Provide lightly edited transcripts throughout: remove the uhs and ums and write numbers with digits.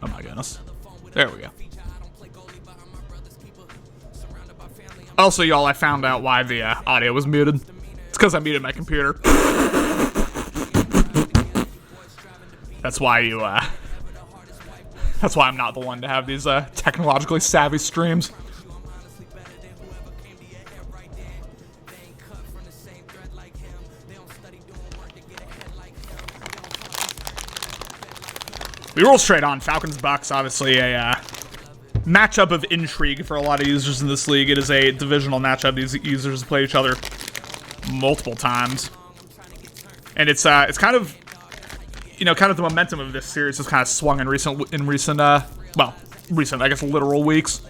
Oh my goodness. There we go. Also, y'all, I found out why the audio was muted. It's because I muted my computer. That's why you, that's why I'm not the one to have these technologically savvy streams. We roll straight on. Falcons-Bucs, obviously a matchup of intrigue for a lot of users in this league. It is a divisional matchup. These users play each other multiple times. And it's kind of, you know, kind of the momentum of this series has kind of swung in recent, I guess, literal weeks.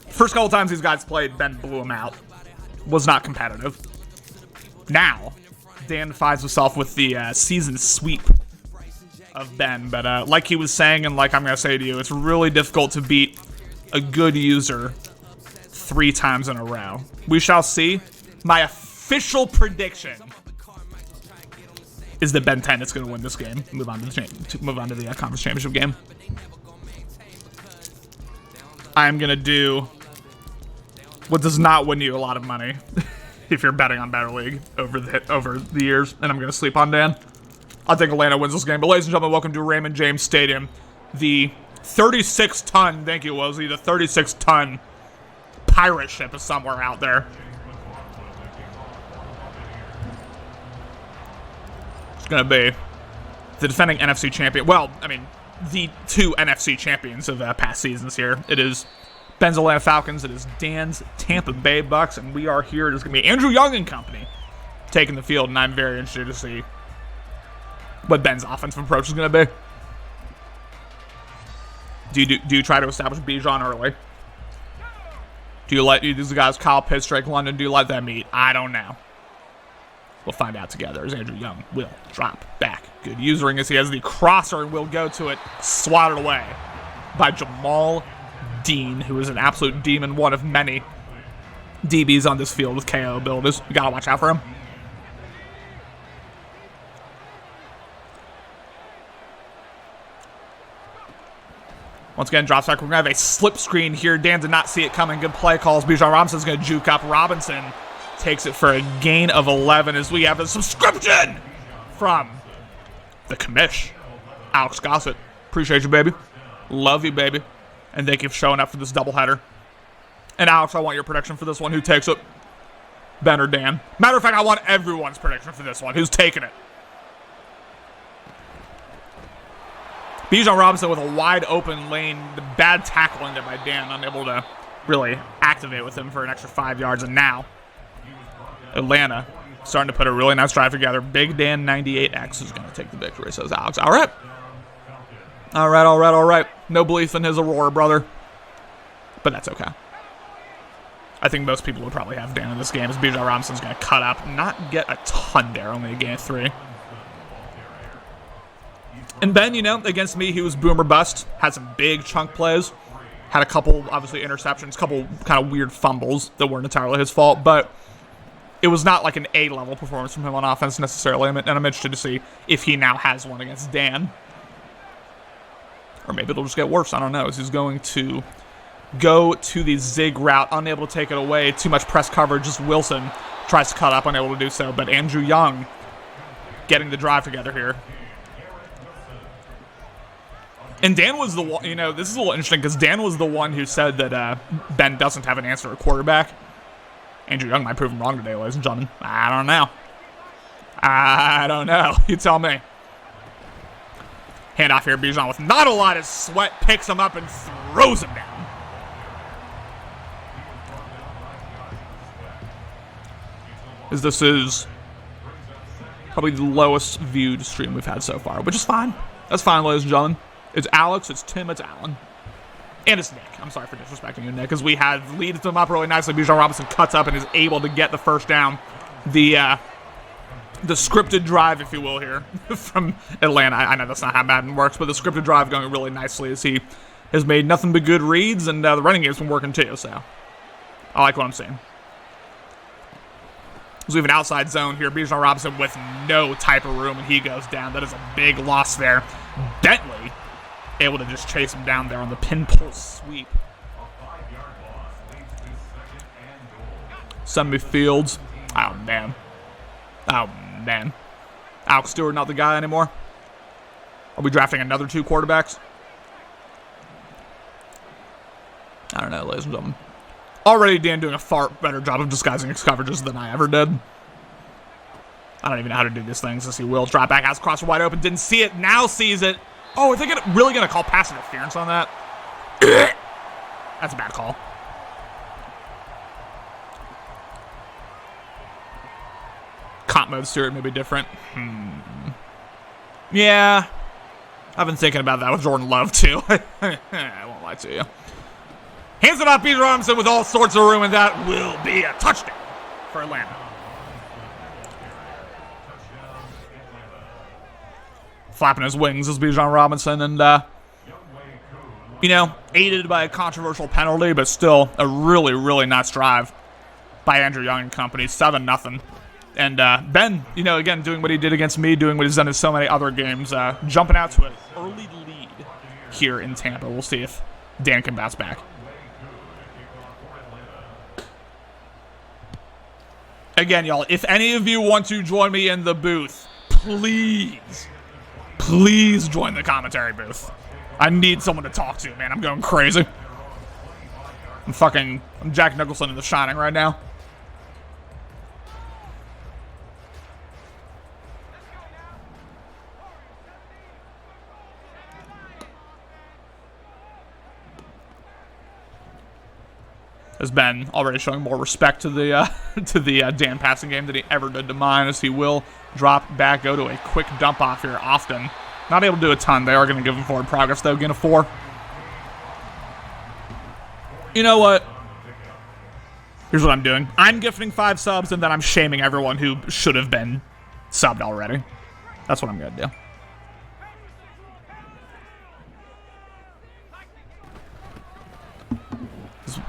First couple times these guys played, Ben blew them out. Was not competitive. Now, Dan finds himself with the season sweep of Ben, but like he was saying, and like I'm going to say to you, it's really difficult to beat a good user 3 times in a row. We shall see. My official prediction is that Ben 10 is going to win this game. Move on to the conference championship game. I'm going to do what does not win you a lot of money if you're betting on Better League over the years, and I'm going to sleep on Dan. I think Atlanta wins this game. But ladies and gentlemen, welcome to Raymond James Stadium. The 36-ton, thank you, Wozy, the 36-ton pirate ship is somewhere out there. It's going to be the defending NFC champion. Well, I mean, the 2 NFC champions of past seasons here. It is Ben's Atlanta Falcons. It is Dan's Tampa Bay Bucks. And we are here. It is going to be Andrew Young and company taking the field. And I'm very interested to see what Ben's offensive approach is going to be. Do you try to establish Bijan early? Do you let these guys, Kyle Pitts, Drake London, do you let them eat? I don't know. We'll find out together as Andrew Young will drop back. Good usering as he has the crosser and will go to it, swatted away by Jamal Dean, who is an absolute demon, one of many DBs on this field with KO abilities. You got to watch out for him. Once again, drops back. We're going to have a slip screen here. Dan did not see it coming. Good play calls. Bijan Robinson's going to juke up. Robinson takes it for a gain of 11 as we have a subscription from the commish, Alex Gossett. Appreciate you, baby. Love you, baby. And thank you for showing up for this doubleheader. And Alex, I want your prediction for this one. Who takes it? Ben or Dan? Matter of fact, I want everyone's prediction for this one. Who's taking it? Bijan Robinson with a wide open lane. The bad tackling there by Dan, unable to really activate with him for an extra 5 yards. And now, Atlanta starting to put a really nice drive together. Big Dan 98X is going to take the victory, says Alex. All right. All right. No belief in his Aurora, brother. But that's okay. I think most people would probably have Dan in this game as Bijan Robinson's going to cut up. Not get a ton there, only a gain of 3. And Ben, you know, against me, he was boom or bust. Had some big chunk plays. Had a couple, obviously, interceptions. A couple kind of weird fumbles that weren't entirely his fault. But it was not like an A-level performance from him on offense necessarily. And I'm interested to see if he now has one against Dan. Or maybe it'll just get worse. I don't know. As he's going to go to the zig route. Unable to take it away. Too much press coverage. Just Wilson tries to cut up. Unable to do so. But Andrew Young getting the drive together here. And Dan was the one, you know, this is a little interesting because Dan was the one who said that Ben doesn't have an answer at quarterback. Andrew Young might prove him wrong today, ladies and gentlemen. I don't know. You tell me. Handoff here, Bijan with not a lot of sweat, picks him up and throws him down. As this is probably the lowest viewed stream we've had so far, which is fine. That's fine, ladies and gentlemen. It's Alex, it's Tim, it's Alan. And it's Nick. I'm sorry for disrespecting you, Nick, because we have leads them up really nicely. Bijan Robinson cuts up and is able to get the first down. The the scripted drive, if you will, here from Atlanta. I know that's not how Madden works, but the scripted drive going really nicely as he has made nothing but good reads, and the running game's been working too, so I like what I'm seeing. So we have an outside zone here. Bijan Robinson with no type of room, and he goes down. That is a big loss there. Bentley able to just chase him down there on the pinpull sweep. Send me Fields. Oh, man. Oh, man. Alex Stewart not the guy anymore. Are we drafting another 2 quarterbacks? I don't know, ladies and gentlemen. Already Dan doing a far better job of disguising his coverages than I ever did. I don't even know how to do these things. As he will drop back, has crosser wide open, didn't see it, now sees it. Oh, are they really going to call pass interference on that? That's a bad call. Comp mode Stewart may be different. Yeah. I've been thinking about that with Jordan Love, too. I won't lie to you. Hands it off, Bijan Robinson with all sorts of room, and that will be a touchdown for Atlanta. Flapping his wings is Bijan Robinson, and, aided by a controversial penalty, but still a really, really nice drive by Andrew Young and company, 7-0. And Ben, again, doing what he did against me, doing what he's done in so many other games, jumping out to an early lead here in Tampa. We'll see if Dan can bounce back. Again, y'all, if any of you want to join me in the booth, please join the commentary booth. I need someone to talk to, man. I'm going crazy. I'm Jack Nicholson in The Shining right now. Has been already showing more respect to the Dan passing game than he ever did to mine, as he will drop back, go to a quick dump off here often. Not able to do a ton. They are going to give him forward progress, though. Gain of 4. You know what? Here's what I'm doing. I'm gifting 5 subs, and then I'm shaming everyone who should have been subbed already. That's what I'm going to do.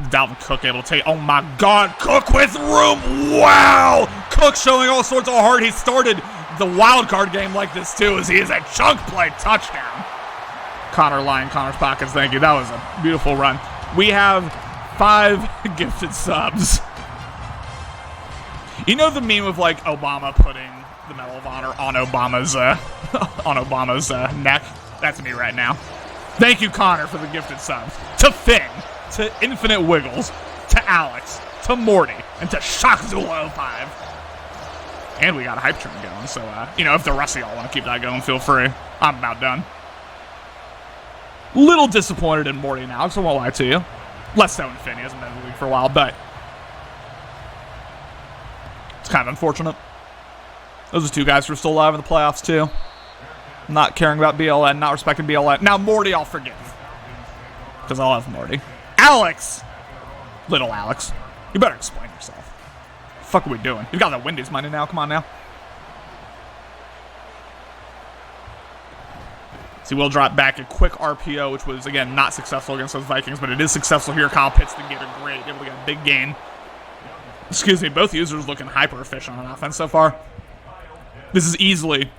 Dalvin Cook able to take. Oh my God, Cook with room. Wow, Cook showing all sorts of heart. He started the wild card game like this too, as he is a chunk play touchdown. Connor lying Connor's pockets. Thank you. That was a beautiful run. We have 5 gifted subs. You know the meme of like Obama putting the Medal of Honor on Obama's neck? That's me right now. Thank you, Connor, for the gifted subs. To Finn, to Infinite Wiggles, to Alex, to Morty, and to Shockzula05. And we got a hype train going, so, if the rest of y'all want to keep that going, feel free. I'm about done. Little disappointed in Morty and Alex, I won't lie to you. Less so in Finn, he hasn't been in the league for a while, but it's kind of unfortunate. Those are 2 guys who are still alive in the playoffs, too. Not caring about BLN, not respecting BLN. Now, Morty I'll forgive, because I love Morty. Alex! Little Alex. You better explain yourself. What the fuck are we doing? You've got the Wendy's money now. Come on now. So he will drop back a quick RPO, which was, again, not successful against those Vikings, but it is successful here. Kyle Pitts didn't get a great, able to get a big gain. Excuse me, both users looking hyper efficient on offense so far. This is easily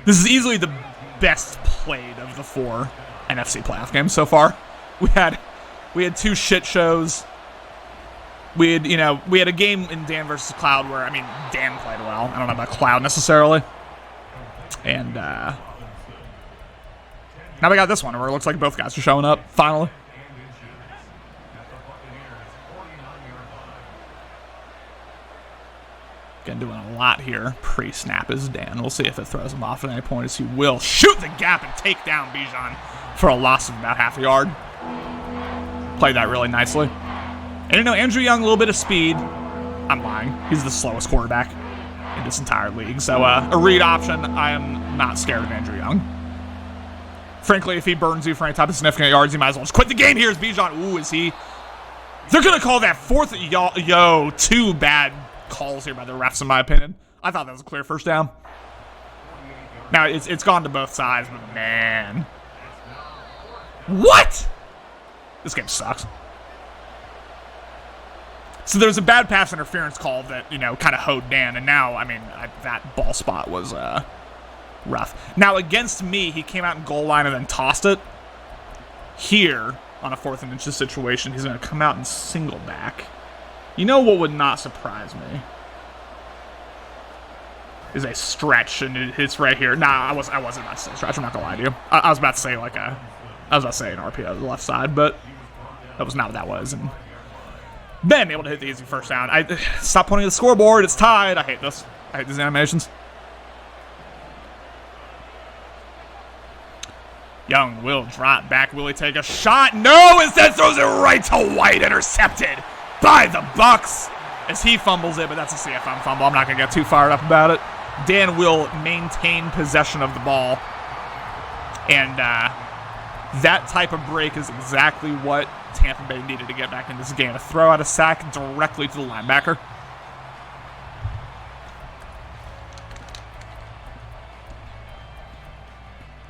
the best played of the 4 NFC playoff games so far. We had 2 shit shows. We had a game in Dan versus Cloud where, Dan played well. I don't know about Cloud necessarily. And now we got this one where it looks like both guys are showing up, finally. Again, doing a lot here. Pre-snap is Dan. We'll see if it throws him off at any point, as he will shoot the gap and take down Bijan for a loss of about half a yard. Played that really nicely. And Andrew Young, a little bit of speed. I'm lying. He's the slowest quarterback in this entire league. So a read option, I am not scared of Andrew Young. Frankly, if he burns you for any type of significant yards, you might as well just quit the game here. Is Bijan. Ooh, is he? They're going to call that 4th. 2 bad calls here by the refs, in my opinion. I thought that was a clear first down. Now, it's gone to both sides, but man. What? This game sucks. So there's a bad pass interference call that, kind of hoed Dan, and now, that ball spot was rough. Now, against me, he came out in goal line and then tossed it. Here, on a 4th and inches situation, he's going to come out and single back. You know what would not surprise me? Is a stretch, and it's right here. Nah, I wasn't about to say stretch. I'm not gonna lie to you. I was about to say an RPO to the left side, but that was not what that was. And Ben able to hit the easy first down. Stop pointing at the scoreboard. It's tied. I hate this. I hate these animations. Young will drop back. Will he take a shot? No! Instead throws it right to White. Intercepted by the Bucs as he fumbles it, but that's a CFM fumble. I'm not gonna get too fired up about it. Dan will maintain possession of the ball. And that type of break is exactly what Tampa Bay needed to get back in this game. A throw out a sack directly to the linebacker.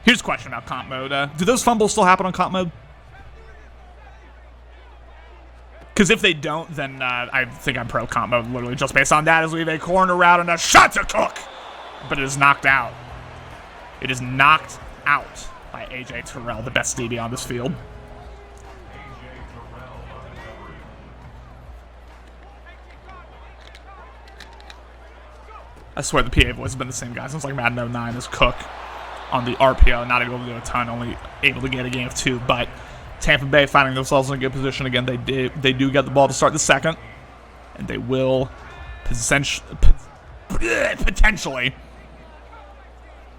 Here's a question about comp mode. Do those fumbles still happen on comp mode? Because if they don't, then I think I'm pro comp mode, literally just based on that, as we have a corner route and a shot to Cook. But it is knocked out. It is knocked out by A.J. Terrell, the best DB on this field. I swear the PA voice has been the same guy since like Madden 09 as Cook on the RPO. Not able to do a ton, only able to get a game of 2, but Tampa Bay finding themselves in a good position again. They do get the ball to start the second, and they will potentially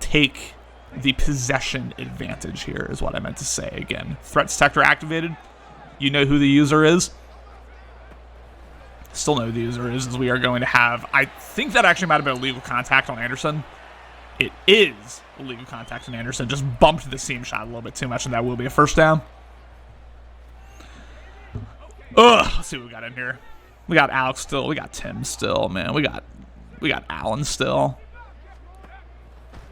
take the possession advantage here, is what I meant to say. Again, threat detector activated. You know who the user is. Still know who the user is, as we are going to have, I think that actually might have been illegal contact on Anderson. It is illegal contact on Anderson. Just bumped the seam shot a little bit too much, and that will be a first down. Let's see what we got in here. We got Alex still. We got Tim still, man. We got Allen still.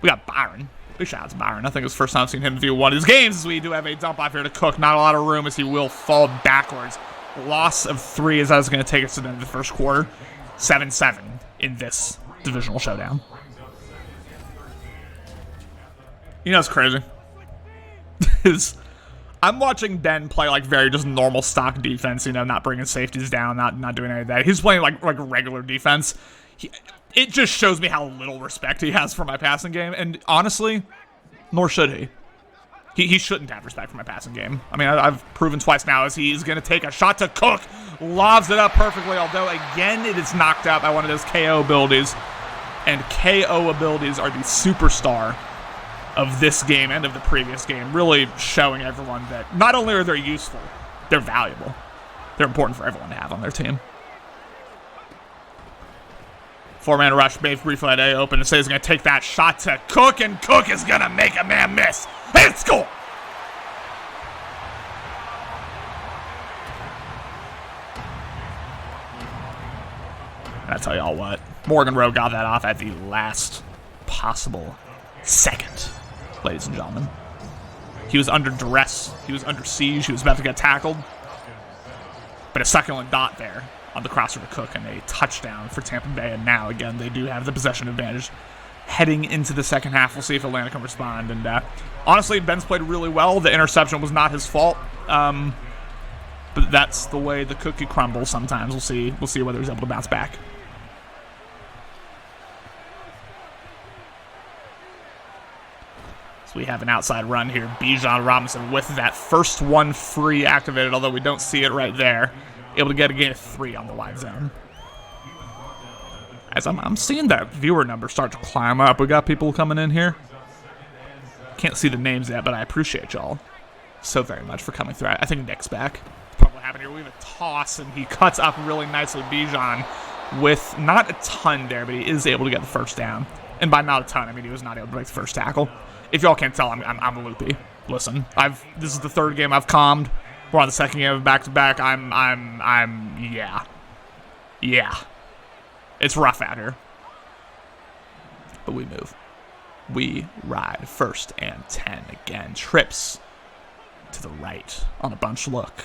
We got Byron. Big shout out to Byron. I think it's the first time I've seen him view one of his games, as we do have a dump off here to Cook. Not a lot of room, as he will fall backwards. Loss of 3, as that is going to take us to the end of the first quarter. 7-7 in this divisional showdown. You know what's crazy? I'm watching Ben play like very just normal stock defense, not bringing safeties down, not doing any of that. He's playing like regular defense. It just shows me how little respect he has for my passing game, and honestly, nor should he. He shouldn't have respect for my passing game. I've proven twice now as he's going to take a shot to Cook. Lobs it up perfectly, although, again, it is knocked out by one of those KO abilities. And KO abilities are the superstar of this game and of the previous game, really showing everyone that not only are they useful, they're valuable. They're important for everyone to have on their team. 4-man rush, made briefly at A open, and says he's going to take that shot to Cook, and Cook is going to make a man miss. And score! And I tell y'all what, Morgan Rowe got that off at the last possible second, ladies and gentlemen. He was under duress. He was under siege. He was about to get tackled. But a second and dot there on the crosser to Cook, and a touchdown for Tampa Bay. And now, again, they do have the possession advantage heading into the second half. We'll see if Atlanta can respond. And honestly, Ben's played really well. The interception was not his fault. But that's the way the cookie crumbles sometimes. We'll see whether he's able to bounce back. So we have an outside run here. Bijan Robinson with that first one free activated, although we don't see it right there. Able to get a gain of 3 on the wide zone. As I'm seeing that viewer number start to climb up. We got people coming in here. Can't see the names yet, but I appreciate y'all so very much for coming through. I think Nick's back. Probably what happened here. We have a toss, and he cuts up really nicely. Bijan with not a ton there, but he is able to get the first down. And by not a ton, he was not able to make the first tackle. If y'all can't tell, I'm loopy. Listen, this is the third game I've calmed. We're on the second game of back-to-back. Yeah. It's rough out here. but we move. We ride 1st and 10 again. Trips to the right on a bunch look.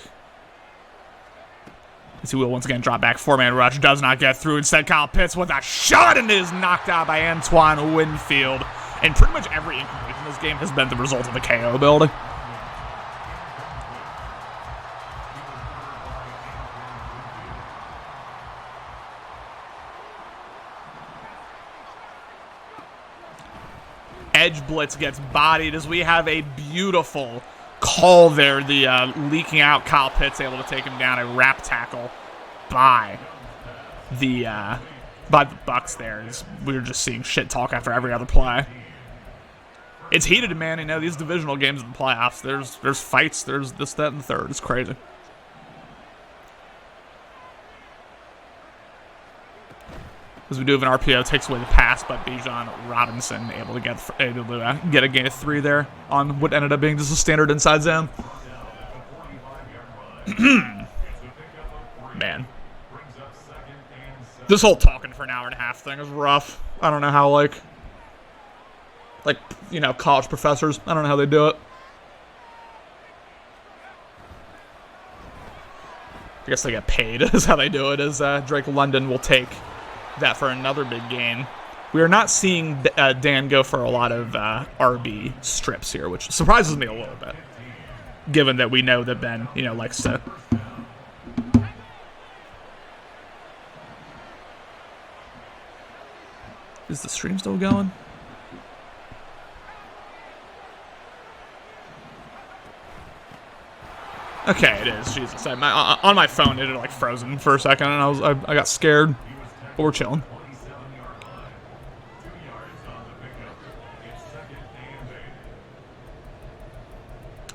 As he will once again drop back. 4-man rush. Does not get through. Instead, Kyle Pitts with a shot, and it is knocked out by Antoine Winfield. And pretty much every incompletion in this game has been the result of a KO build. Edge blitz gets bodied as we have a beautiful call there. The leaking out Kyle Pitts able to take him down. A wrap tackle by the Bucs there. As we were just seeing shit talk after every other play. It's heated, man. You know, these divisional games in the playoffs, there's fights, there's this, that, and the third. It's crazy. As we do have an RPO, takes away the pass, but Bijan Robinson able to get a gain of 3 there on what ended up being just a standard inside zone. Man. This whole talking for an hour and a half thing is rough. I don't know how, like, you know, college professors, I don't know how they do it. I guess they get paid is how they do it, as Drake London will take that for another big gain. We are not seeing Dan go for a lot of RB strips here, which surprises me a little bit, given that we know that Ben, you know, likes to... Is the stream still going? Okay, it is. Jesus, on my phone it had like frozen for a second, and I got scared. But we're chilling.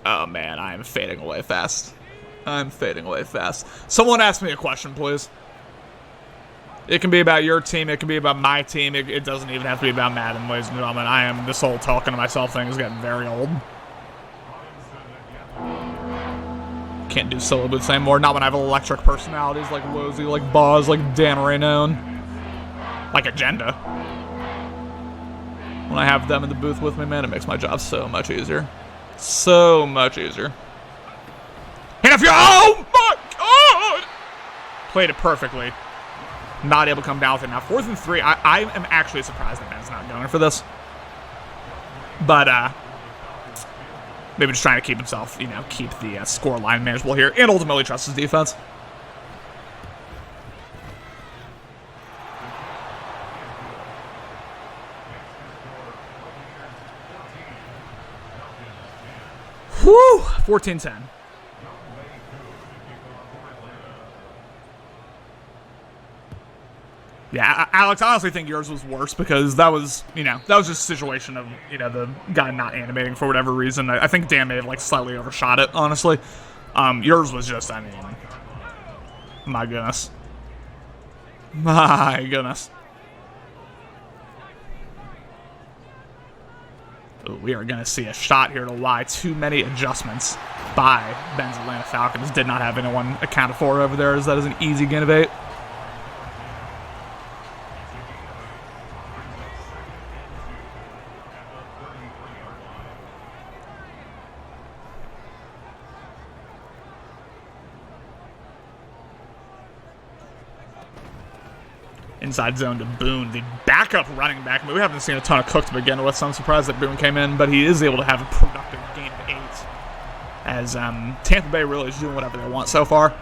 Oh man, I am fading away fast. I'm fading away fast. Someone ask me a question, please. It can be about your team. It can be about my team. It doesn't even have to be about Madden, ladies and gentlemen. This whole talking to myself thing is getting very old. Can't do solo boots anymore. Not when I have electric personalities like Wozy, like Boz, like Dan Raynone, like Agenda. When I have them in the booth with me, man, it makes my job so much easier. So much easier. And if you're... Oh, my God! Played it perfectly. Not able to come down with it. Now, 4th and 3. I am actually surprised that Ben's not going for this. But, maybe just trying to keep himself, you know, keep the score line manageable here, and ultimately trust his defense. Whew! 14-10. Yeah, Alex, I honestly think yours was worse because that was, you know, that was just a situation of, you know, the guy not animating for whatever reason. I think Dan may have, like, slightly overshot it, honestly. Yours was just, I mean, my goodness. My goodness. Ooh, we are going to see a shot here to lie. Too many adjustments by Ben's Atlanta Falcons. Did not have anyone accounted for over there, as that is an easy gain of 8. Inside zone to Boone, the backup running back. I mean, we haven't seen a ton of Cook to begin with, so I'm surprised that Boone came in, but he is able to have a productive gain of 8. As Tampa Bay really is doing whatever they want so far.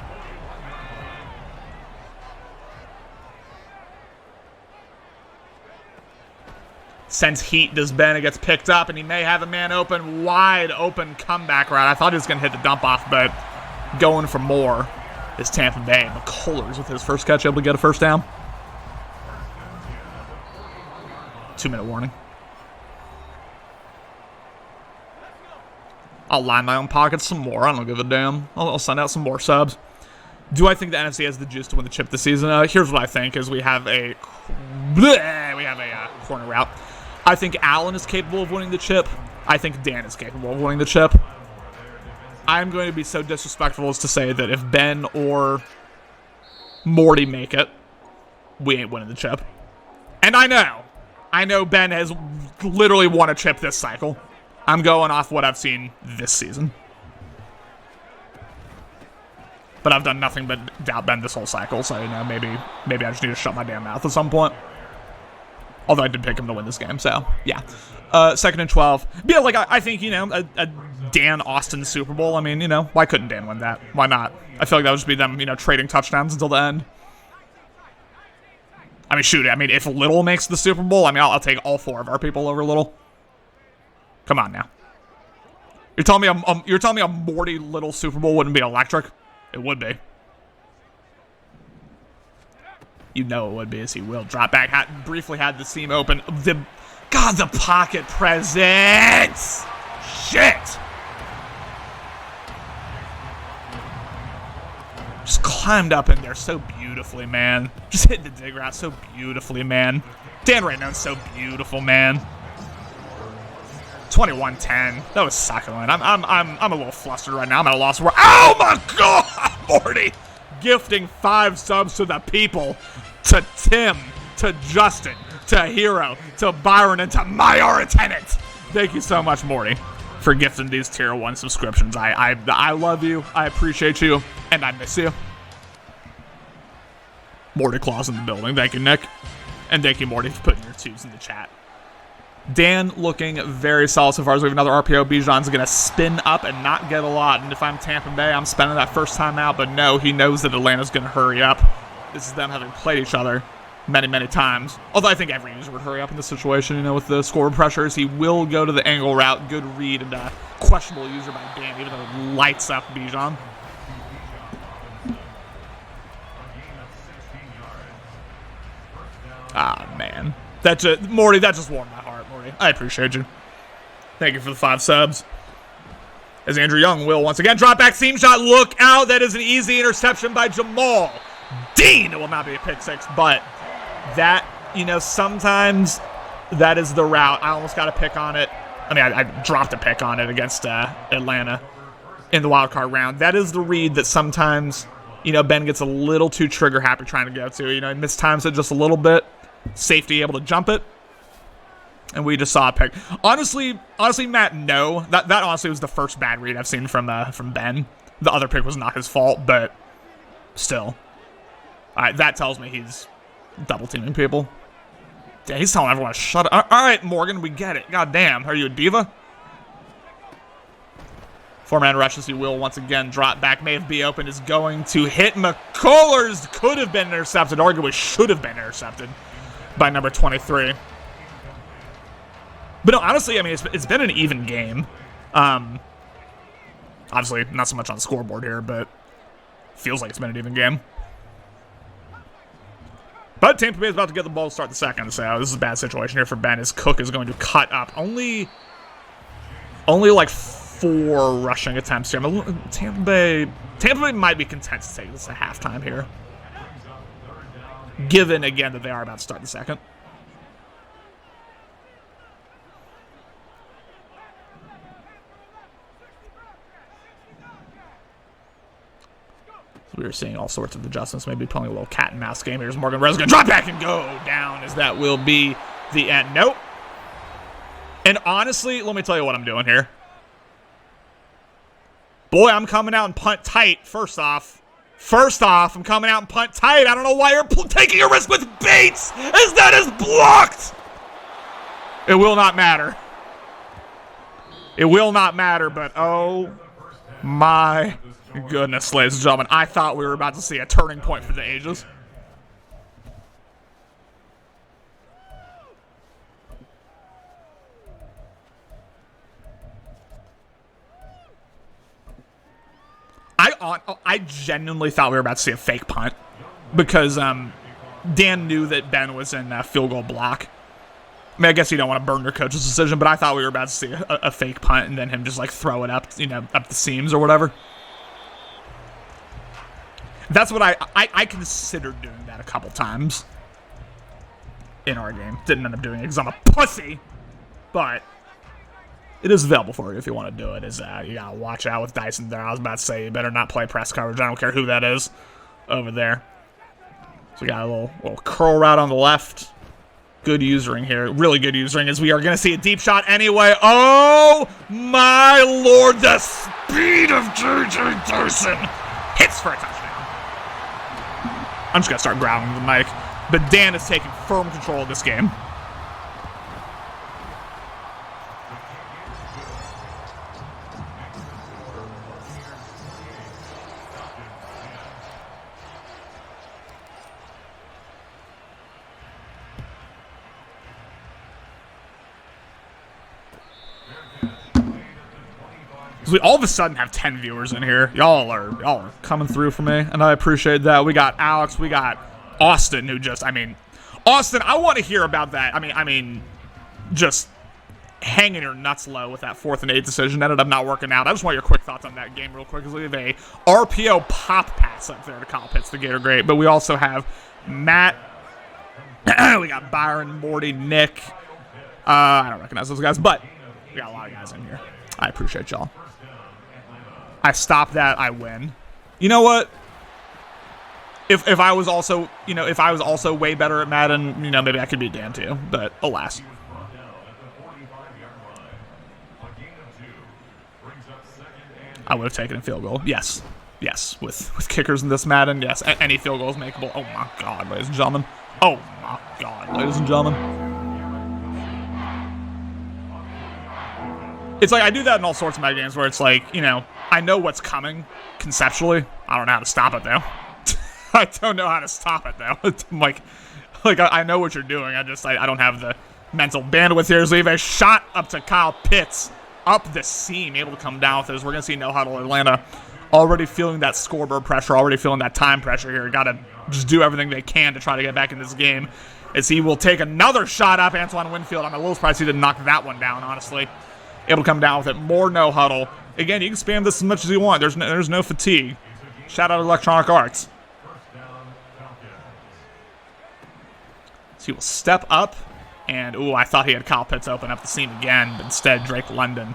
Sends heat, does Ben. It gets picked up, and he may have a man open, wide open comeback route. I thought he was going to hit the dump off, but going for more is Tampa Bay. McCullers with his first catch able to get a first down. 2-minute warning. I'll line my own pockets some more. I don't give a damn. I'll send out some more subs. Do I think the NFC has the juice to win the chip this season? Here's what I think: is we have a corner route. I think Allen is capable of winning the chip. I think Dan is capable of winning the chip. I'm going to be so disrespectful as to say that if Ben or Morty make it, we ain't winning the chip. And I know I know Ben has literally won a chip this cycle. I'm going off what I've seen this season. But I've done nothing but doubt Ben this whole cycle, so, you know, maybe I just need to shut my damn mouth at some point. Although I did pick him to win this game, so, yeah. 2nd and 12. But yeah, like, I think, you know, a Dan Austin Super Bowl, I mean, you know, why couldn't Dan win that? Why not? I feel like that would just be them, you know, trading touchdowns until the end. I mean, shoot, I mean, if Little makes the Super Bowl, I mean, I'll take all 4 of our people over Little. Come on now. You're telling me a Morty Little Super Bowl wouldn't be electric? It would be. You know it would be, as he will drop back. Briefly had the seam open. The pocket presence! Shit! Just climbed up in there so beautifully, man. Just hit the dig route so beautifully, man. Dan right now is so beautiful, man. 21-10. That was succulent. I'm a little flustered right now. I'm at a loss. Oh my God, Morty! Gifting 5 subs to the people, to Tim, to Justin, to Hero, to Byron, and to my tenant. Thank you so much, Morty, for gifting these tier 1 subscriptions. I love you. I appreciate you, and I miss you. Morty Claus in the building. Thank you, Nick, and thank you, Morty, for putting your 2s in the chat. Dan looking very solid so far. As we have another RPO. Bijan's going to spin up and not get a lot. And if I'm Tampa Bay, I'm spending that first time out. But no, he knows that Atlanta's going to hurry up. This is them having played each other many, many times. Although I think every user would hurry up in this situation, you know, with the score pressures. He will go to the angle route. Good read and a questionable user by Dan, even though it lights up Bijan. Ah, man. Morty, that just warmed my heart, Morty. I appreciate you. Thank you for the 5 subs. As Andrew Young will once again drop back seam shot. Look out. That is an easy interception by Jamal Dean. It will not be a pick 6, but that, you know, sometimes that is the route. I almost got a pick on it. I mean, I dropped a pick on it against Atlanta in the wild card round. That is the read that sometimes, you know, Ben gets a little too trigger happy trying to go to. You know, he mistimes it just a little bit. Safety able to jump it, and we just saw a pick. Honestly, Matt, no. That honestly was the first bad read I've seen from Ben. The other pick was not his fault, but still. That tells me he's double teaming people. Yeah, he's telling everyone to shut up. All right, Morgan, we get it. God damn, are you a diva? 4-man rush as he will once again drop back. May have be open, is going to hit McCullers. Could have been intercepted. Arguably should have been intercepted by number 23. But no, honestly, I mean, it's been an even game. Obviously, not so much on the scoreboard here, but feels like it's been an even game. But Tampa Bay is about to get the ball to start the second, so this is a bad situation here for Ben, as Cook is going to cut up. Only like 4 rushing attempts here. I mean, Tampa Bay might be content to take this at halftime here, given, again, that they are about to start the second. So we are seeing all sorts of adjustments, maybe playing a little cat and mouse game. Here's Morgan Rose going to drop back and go down, as that will be the end. Nope. And honestly, let me tell you what I'm doing here. Boy, I'm coming out and punt tight, first off. I'm coming out and punt tight. I don't know why you're taking a risk with Bates, as that is blocked. It will not matter. It will not matter, but oh my goodness, ladies and gentlemen. I thought we were about to see a turning point for the ages. I genuinely thought we were about to see a fake punt, because Dan knew that Ben was in field goal block. I mean, I guess you don't want to burn your coach's decision, but I thought we were about to see a fake punt and then him just like throw it up, you know, up the seams or whatever. That's what I considered doing that a couple times in our game. Didn't end up doing it because I'm a pussy, but it is available for you if you want to do it. You gotta watch out with Dyson there. I was about to say, you better not play press coverage. I don't care who that is over there. So we got a little curl route on the left. Good usering here. Really good usering as we are going to see a deep shot anyway. Oh, my Lord. The speed of J.J. Dyson. Hits for a touchdown. I'm just going to start growling the mic. But Dan is taking firm control of this game. We all of a sudden have 10 viewers in here. Y'all are coming through for me, and I appreciate that. We got Alex, we got Austin, who just, Austin, I want to hear about that. I mean, just hanging your nuts low with that 4th and 8 decision ended up not working out. I just want your quick thoughts on that game real quick, because we have a RPO pop pass up there to Kyle Pitts, the Gator Great, but we also have Matt, we got Byron, Morty, Nick. I don't recognize those guys, but we got a lot of guys in here. I appreciate y'all. I stop that, I win. You know what? If I was also, way better at Madden, maybe I could beat Dan too. But alas. I would have taken a field goal. Yes. Yes. With kickers in this Madden, yes. Any field goal is makeable. Oh my God, ladies and gentlemen. Oh my God, ladies and gentlemen. It's like I do that in all sorts of my games where it's like, I know what's coming conceptually. I don't know how to stop it, though. I don't know how to stop it, though. I'm like I know what you're doing. I don't have the mental bandwidth here. So we have a shot up to Kyle Pitts up the seam, able to come down with this. We're going to see no huddle Atlanta already feeling that scoreboard pressure, already feeling that time pressure here. Got to just do everything they can to try to get back in this game as he will take another shot up. Antoine Winfield, I'm a little surprised he didn't knock that one down, honestly. Able to come down with it. More no huddle. Again, you can spam this as much as you want. There's no fatigue. Shout out Electronic Arts. So he will step up. And, I thought he had Kyle Pitts open up the seam again. But instead, Drake London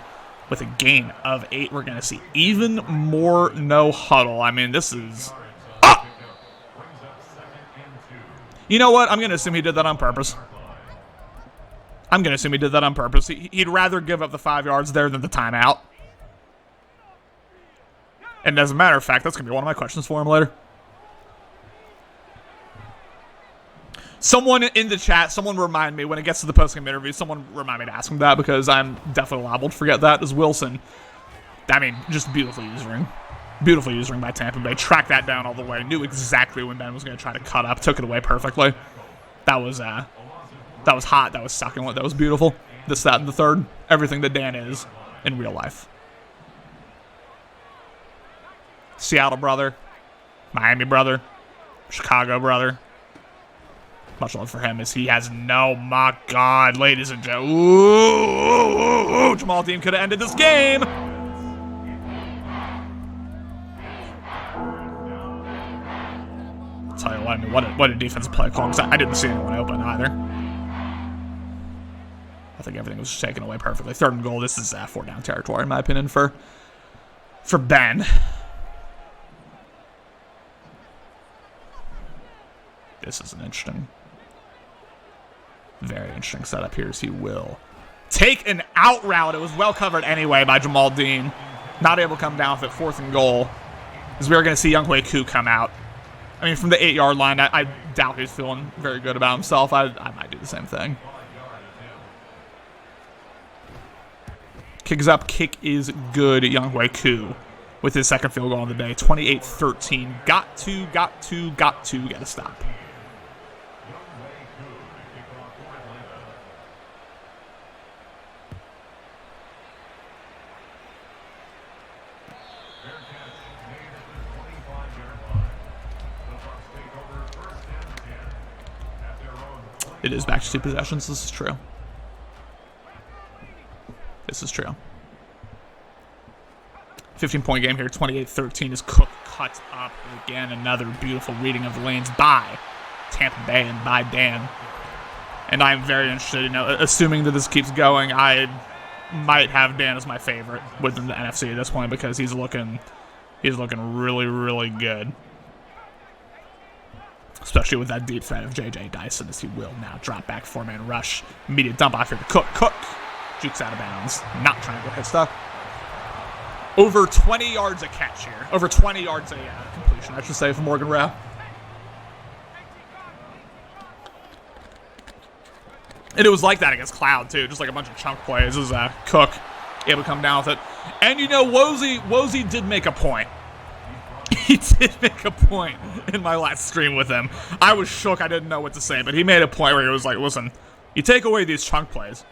with a gain of 8. We're going to see even more no huddle. This is... Oh! You know what? I'm going to assume he did that on purpose. He'd rather give up the 5 yards there than the timeout. And as a matter of fact, that's going to be one of my questions for him later. Someone in the chat, someone remind me when it gets to the post-game interview, someone remind me to ask him that because I'm definitely liable to forget that as Wilson. Just beautiful usering. Beautiful usering by Tampa Bay. Tracked that down all the way. Knew exactly when Ben was going to try to cut up. Took it away perfectly. That was hot. That was succulent. That was beautiful. This, that, and the third. Everything that Dan is in real life. Seattle brother. Miami brother. Chicago brother. Much love for him as he has my God, ladies and gentlemen. Ooh, Jamal Dean could have ended this game. I'll tell you what a defensive play call, because I didn't see anyone open either. I think everything was taken away perfectly. 3rd and goal. This is 4-down territory, in my opinion, for Ben. This is an interesting, very interesting setup here as he will take an out route. It was well covered anyway by Jamal Dean. Not able to come down with it. 4th and goal. As we are going to see Younghoe Koo come out. From the 8-yard line, I doubt he's feeling very good about himself. I might do the same thing. Kick is up. Kick is good. Younghoe Koo with his 2nd field goal of the day. 28-13. Got to get a stop. It is back to 2 possessions. This is true. This is true. 15-point game here. 28-13 is Cook cut up. Again, another beautiful reading of the lanes by Tampa Bay and by Dan. And I'm very interested, assuming that this keeps going, I might have Dan as my favorite within the NFC at this point because he's looking really, really good. Especially with that deep threat of J.J. Dyson, as he will now drop back 4-man rush. Immediate dump off here to Cook. Cook jukes out of bounds. Not trying to go hit stuff. Over 20 yards a catch here. Over 20 yards a completion, I should say, for Morgan Rowe. And it was like that against Cloud, too. Just like a bunch of chunk plays as Cook able to come down with it. And, Wozy did make a point. He did make a point in my last stream with him. I was shook. I didn't know what to say. But he made a point where he was like, listen, you take away these chunk plays.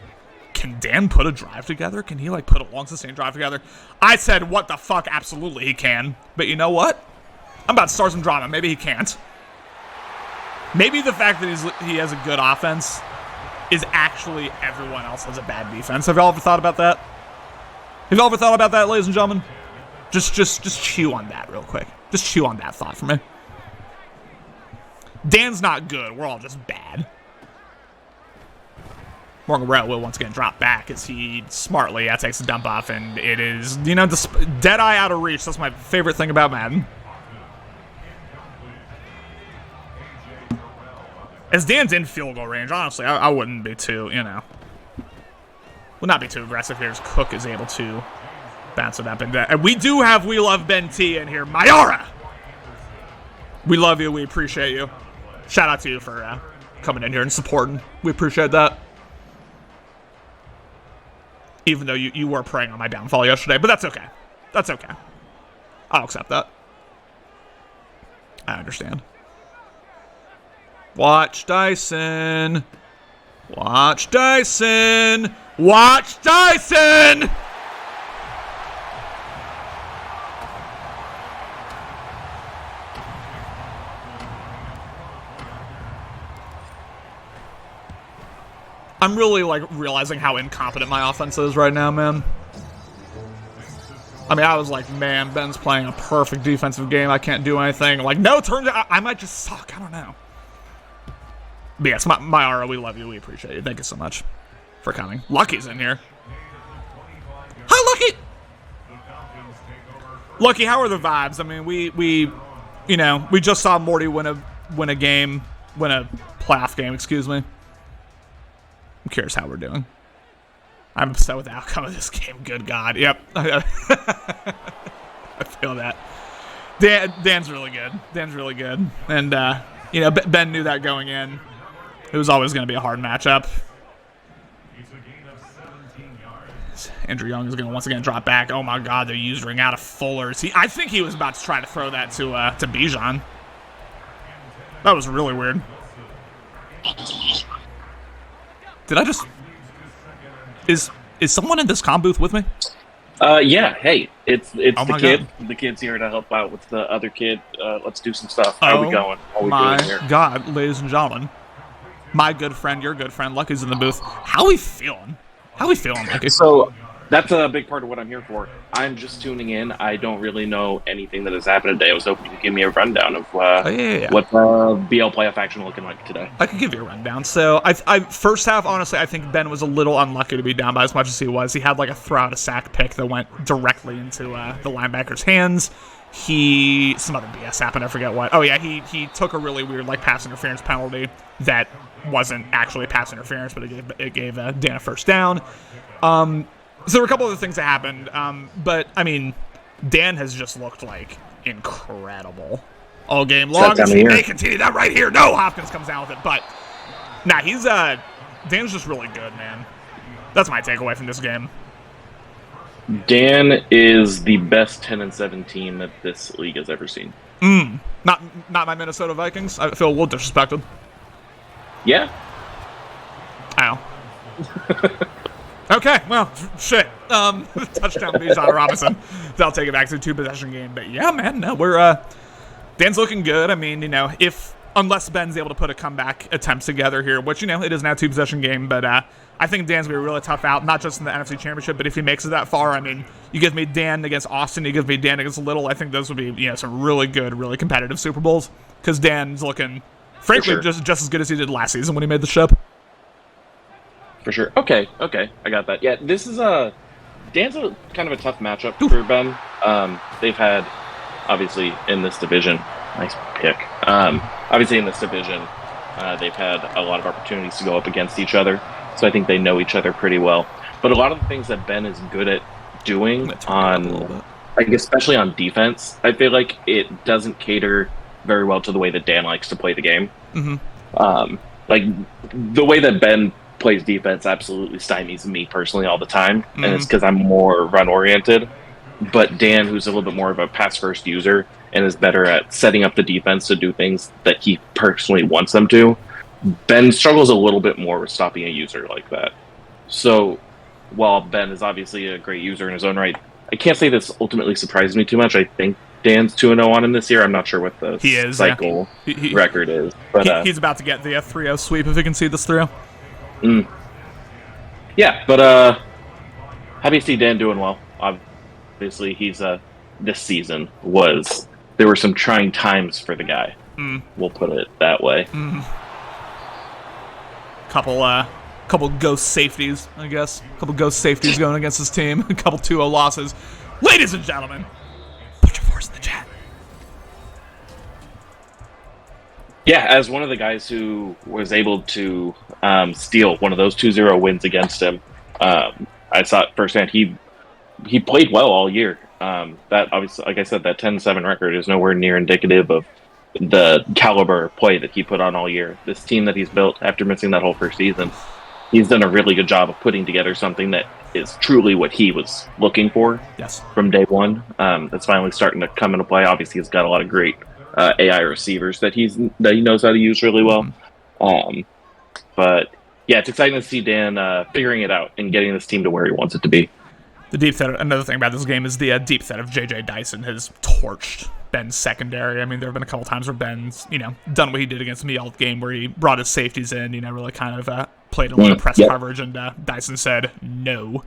Can Dan put a drive together? Can he, put a long, sustained drive together? I said, what the fuck? Absolutely he can. But you know what? I'm about to start some drama. Maybe he can't. Maybe the fact that he has a good offense is actually everyone else has a bad defense. Have y'all ever thought about that? Have y'all ever thought about that, ladies and gentlemen? Just chew on that real quick. Just chew on that thought for me. Dan's not good. We're all just bad. Morgan Rowe will once again drop back as he smartly takes a dump off, and it is, dead eye out of reach. That's my favorite thing about Madden. As Dan's in field goal range, honestly, I wouldn't be too, would not be too aggressive here as Cook is able to bounce it up. And we do have We Love Ben T in here. Mayara! We love you. We appreciate you. Shout out to you for coming in here and supporting. We appreciate that. Even though you were preying on my downfall yesterday. But that's okay. That's okay. I'll accept that. I understand. Watch Dyson. Watch Dyson. Watch Dyson! I'm really, realizing how incompetent my offense is right now, man. I mean, I was like, man, Ben's playing a perfect defensive game. I can't do anything. No, turns out I might just suck. I don't know. But yes, Mayara, we love you. We appreciate you. Thank you so much for coming. Lucky's in here. Hi, Lucky! Lucky, how are the vibes? I mean, we just saw Morty win a playoff game, excuse me. I'm curious how we're doing. I'm upset with the outcome of this game. Good God. Yep. I feel that. Dan's really good. Dan's really good. And, Ben knew that going in. It was always going to be a hard matchup. Andrew Young is going to once again drop back. Oh, my God. They're using out of Fullers. I think he was about to try to throw that to Bijan. That was really weird. Did I just... Is someone in this comm booth with me? Yeah. Hey, it's the kid. God. The kid's here to help out with the other kid. Let's do some stuff. How are we going? What are we doing here? God, ladies and gentlemen. My good friend, your good friend, Lucky's in the booth. How we feeling? How we feeling, Lucky? So, that's a big part of what I'm here for. I'm just tuning in. I don't really know anything that has happened today. I was hoping you could give me a rundown of what BL playoff action looking like today. I could give you a rundown. So, I first half, honestly, I think Ben was a little unlucky to be down by as much as he was. He had a throw out a sack pick that went directly into the linebacker's hands. Some other BS happened. I forget what. Oh, yeah, he took a really weird pass interference penalty that wasn't actually pass interference, but it gave Dan a first down. So there were a couple other things that happened, but, I mean, Dan has just looked, incredible all game long. They continue that right here. No, Hopkins comes down with it, but, Dan's just really good, man. That's my takeaway from this game. Dan is the best 10-7 team that this league has ever seen. Not my Minnesota Vikings. I feel a little disrespected. Yeah. Ow. Okay, well, shit. Touchdown Bijan Robinson. They'll take it back to a 2-possession game. But yeah, man, no, Dan's looking good. I mean, unless Ben's able to put a comeback attempt together here, which, it is now a 2-possession game, but I think Dan's going to be really tough out, not just in the NFC Championship, but if he makes it that far, I mean, you give me Dan against Austin, you give me Dan against Little, I think those would be, some really good, really competitive Super Bowls, because Dan's looking, frankly, just as good as he did last season when he made the ship. For sure. Okay, I got that. Yeah, this is Dan's a kind of a tough matchup for Ben. They've had, obviously, in this division, nice pick. Obviously, in this division, they've had a lot of opportunities to go up against each other, so I think they know each other pretty well. But a lot of the things that Ben is good at doing especially on defense, I feel like it doesn't cater very well to the way that Dan likes to play the game. Mm-hmm. Like the way that Ben plays defense absolutely stymies me personally all the time, and it's because I'm more run oriented. But Dan, who's a little bit more of a pass first user and is better at setting up the defense to do things that he personally wants them to, Ben struggles a little bit more with stopping a user like that. So while Ben is obviously a great user in his own right, I can't say this ultimately surprised me too much. I think Dan's 2-0 on him this year. I'm not sure what the cycle record is. But he's about to get the 3-0 sweep if he can see this through. Yeah, but happy to see Dan doing well. Obviously, he's this season there were some trying times for the guy. We'll put it that way. Couple ghost safeties, I guess. Couple ghost safeties going against his team. A couple 2-0 losses. Ladies and gentlemen, put your force in the chat. Yeah, as one of the guys who was able to steal one of those 2-0 wins against him, I saw it firsthand. He played well all year. That obviously, like I said, that 10-7 record is nowhere near indicative of the caliber of play that he put on all year. This team that he's built after missing that whole first season, he's done a really good job of putting together something that is truly what he was looking for from day one. That's finally starting to come into play. Obviously, he's got a lot of great AI receivers that he knows how to use really well. But yeah, it's exciting to see Dan figuring it out and getting this team to where he wants it to be. The deep threat. Another thing about this game is the deep threat of J.J. Dyson has torched Ben's secondary. I mean, there have been a couple times where Ben's, done what he did against me all game, where he brought his safeties in, really kind of played a lot of press coverage, and Dyson said no,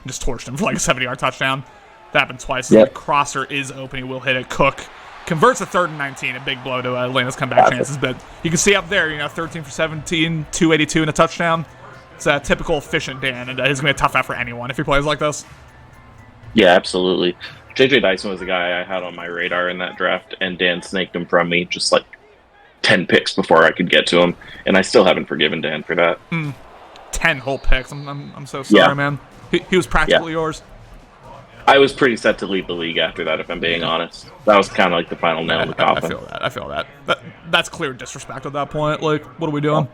just torched him for like a 70-yard touchdown. That happened twice. The crosser is open. He will hit it. Cook converts a 3rd and 19, a big blow to Atlanta's comeback chances. But you can see up there, 13 for 17, 282 and a touchdown. It's a typical efficient Dan, and he's going to be a tough out for anyone if he plays like this. Yeah, absolutely. J.J. Dyson was the guy I had on my radar in that draft, and Dan snaked him from me just like 10 picks before I could get to him, and I still haven't forgiven Dan for that. 10 whole picks. I'm so sorry, man. He was practically yours. I was pretty set to leave the league after that, if I'm being honest. That was kind of like the final nail in the coffin. I feel that. That's clear disrespect at that point. Like, what are we doing?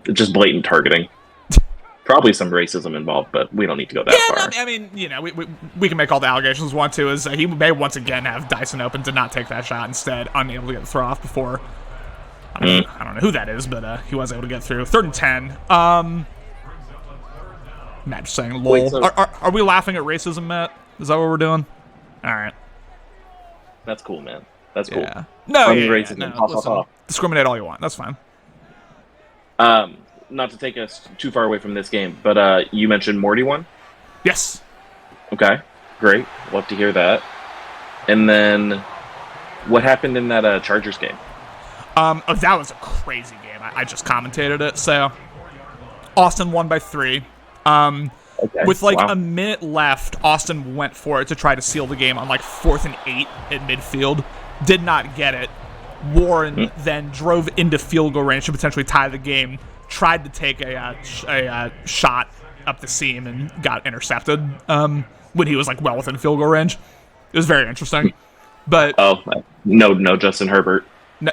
It's just blatant targeting. Probably some racism involved, but we don't need to go that far. I mean, we can make all the allegations we want to. Is he may once again have Dyson open, did not take that shot, instead unable to get the throw off before. I don't know who that is, but he was able to get through. 3rd and 10. Matt just saying, lol. Wait, so are we laughing at racism, Matt? Is that what we're doing? All right. That's cool, man. That's cool. Yeah. No, listen, discriminate all you want. That's fine. Not to take us too far away from this game, but you mentioned Morty one? Yes. Okay, great. Love to hear that. And then, what happened in that Chargers game? That was a crazy game. I just commentated it. So, Austin won by 3. With a minute left, Austin went for it to try to seal the game on 4th and 8 at midfield. Did not get it. Warren then drove into field goal range to potentially tie the game. Tried to take a shot up the seam and got intercepted when he was well within field goal range. It was very interesting. But no Justin Herbert.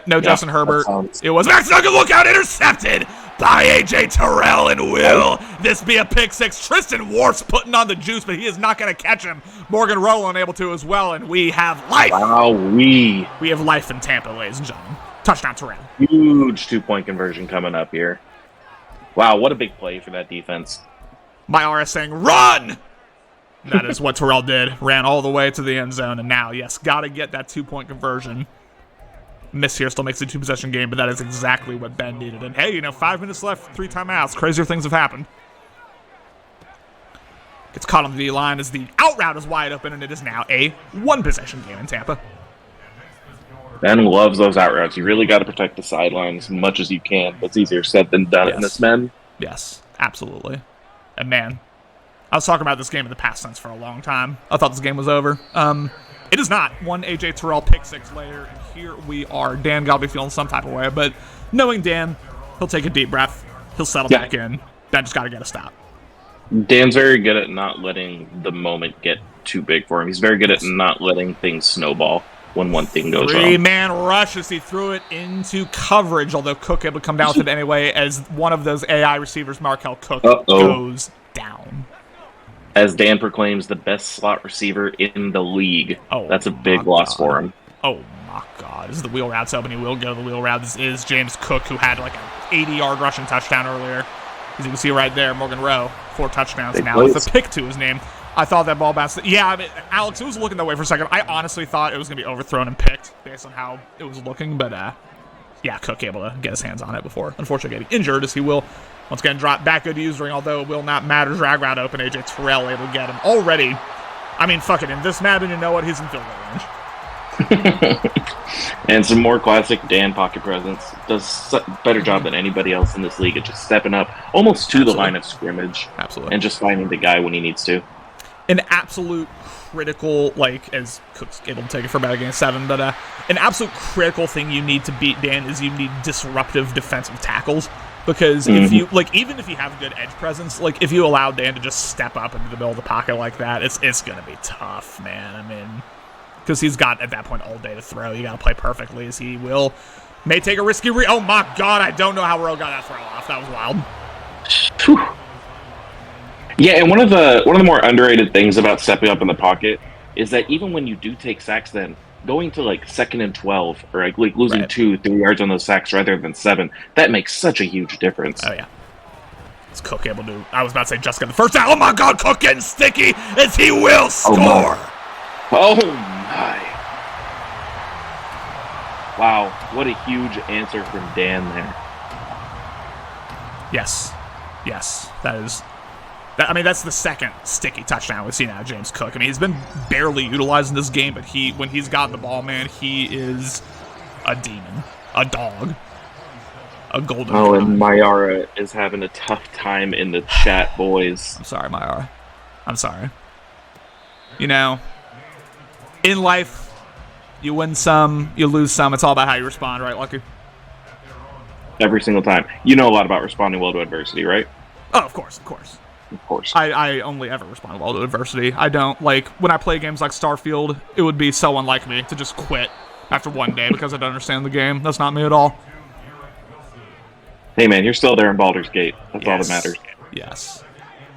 No Justin Herbert. It was Max Duggan, look out, intercepted by A.J. Terrell, and will this be a pick six? Tristan Wirfs putting on the juice, but he is not going to catch him. Morgan Rowe unable to as well, and we have life. Wow, we have life in Tampa, ladies and gentlemen. Touchdown Terrell. Huge 2-point conversion coming up here. Wow, what a big play for that defense. My RS saying, run! That is what Terrell did. Ran all the way to the end zone, and now, yes, got to get that 2-point conversion. Miss here still makes it a 2-possession game, but that is exactly what Ben needed. And hey, 5 minutes left, 3 timeouts. Crazier things have happened. Gets caught on the D-line as the out route is wide open, and it is now a 1-possession game in Tampa. Ben loves those out routes. You really got to protect the sideline as much as you can. It's easier said than done in this, men. Yes, absolutely. And man, I was talking about this game in the past tense for a long time. I thought this game was over. It is not. One A.J. Terrell pick six later, and here we are. Dan got to be feeling some type of way, but knowing Dan, he'll take a deep breath. He'll settle back in. Ben just got to get a stop. Dan's very good at not letting the moment get too big for him. He's very good at not letting things snowball when one thing goes wrong. Three-man rush as he threw it into coverage, although Cook able to come down with it anyway as one of those AI receivers, Markel Cook, goes down. As Dan proclaims the best slot receiver in the league. That's a big loss for him. Oh, my God. This is the wheel routes open. He will go to the wheel route. This is James Cook, who had like an 80-yard rushing touchdown earlier. As you can see right there, Morgan Rowe, 4 touchdowns now with a pick to his name. I thought that ball bounced. Yeah, I mean, Alex, it was looking that way for a second. I honestly thought it was going to be overthrown and picked based on how it was looking. But, yeah, Cook able to get his hands on it before, unfortunately, getting injured as he will once again drop back good using, although it will not matter. Drag route open. A.J. Terrell able to get him already. I mean, fuck it. In this map, and you know what? He's in field goal range. And some more classic Dan pocket presence. Does a better job than anybody else in this league at just stepping up almost to the line of scrimmage. Absolutely. And just finding the guy when he needs to. An absolute critical, like, as Cook's able to take it for about a game 7, but an absolute critical thing you need to beat Dan is you need disruptive defensive tackles. Because if you, like, even if you have good edge presence, like, if you allow Dan to just step up into the middle of the pocket like that, it's going to be tough, man. I mean, because he's got, at that point, all day to throw. You got to play perfectly as he will. May take a risky oh, my God, I don't know how Rowe got that throw off. That was wild. Whew. Yeah, and one of the more underrated things about stepping up in the pocket is that even when you do take sacks then, going to like 2nd and 12 or like losing 2-3 yards on those sacks rather than 7, that makes such a huge difference. Oh, yeah. Is Cook able to, I was about to say just got the first down. Oh, my God, Cook getting sticky as he will score. Oh, my. Wow, what a huge answer from Dan there. Yes. Yes, that is... I mean, that's the second sticky touchdown we've seen out of James Cook. I mean, he's been barely utilized in this game, but when he's got the ball, man, he is a demon, a dog, a golden dog. And Mayara is having a tough time in the chat, boys. I'm sorry, Mayara. I'm sorry. You know, in life, you win some, you lose some. It's all about how you respond, right, Lucky? Every single time. You know a lot about responding well to adversity, right? Oh, of course, of course. Of course. I only ever respond well to adversity. I don't, like, when I play games like Starfield, it would be so unlike me to just quit after one day because I don't understand the game. That's not me at all. Hey, man, you're still there in Baldur's Gate. That's all that matters. Yes.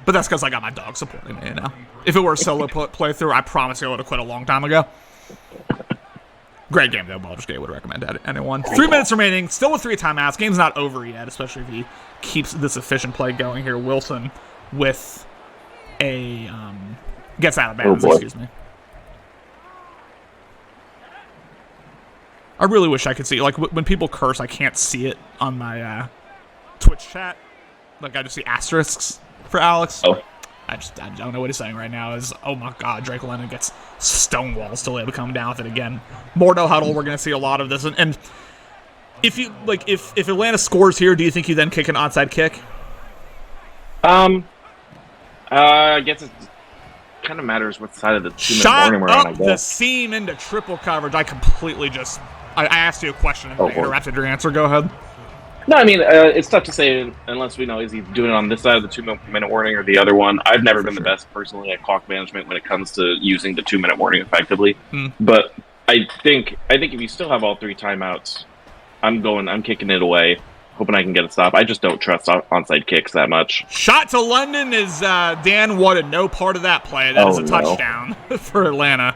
But that's because I got my dog supporting me, you know? If it were a solo playthrough, I promise you I would have quit a long time ago. Great game, though. Baldur's Gate would recommend to anyone. 3 minutes remaining. Still with 3 timeouts. Game's not over yet, especially if he keeps this efficient play going here. Wilson with a gets out of bounds, excuse me. I really wish I could see, like, when people curse, I can't see it on my Twitch chat. Like, I just see asterisks for Alex. I don't know what he's saying right now. Is, oh my God, Drake Lennon gets stonewalls till able to come down with it again. More no huddle. We're going to see a lot of this. And if you, like, if Atlanta scores here, do you think you then kick an onside kick? I guess it kind of matters what side of the 2-minute warning we're on, I guess. The seam into triple coverage. I completely just... I asked you a question and I interrupted your answer. Go ahead. No, I mean, it's tough to say unless we know is he doing it on this side of the 2-minute warning or the other one. I've never been the best personally at clock management when it comes to using the 2-minute warning effectively. But I think if you still have all 3 timeouts, I'm kicking it away, hoping I can get a stop. I just don't trust onside kicks that much. Shot to London is Dan wanted no part of that play. That is a touchdown for Atlanta.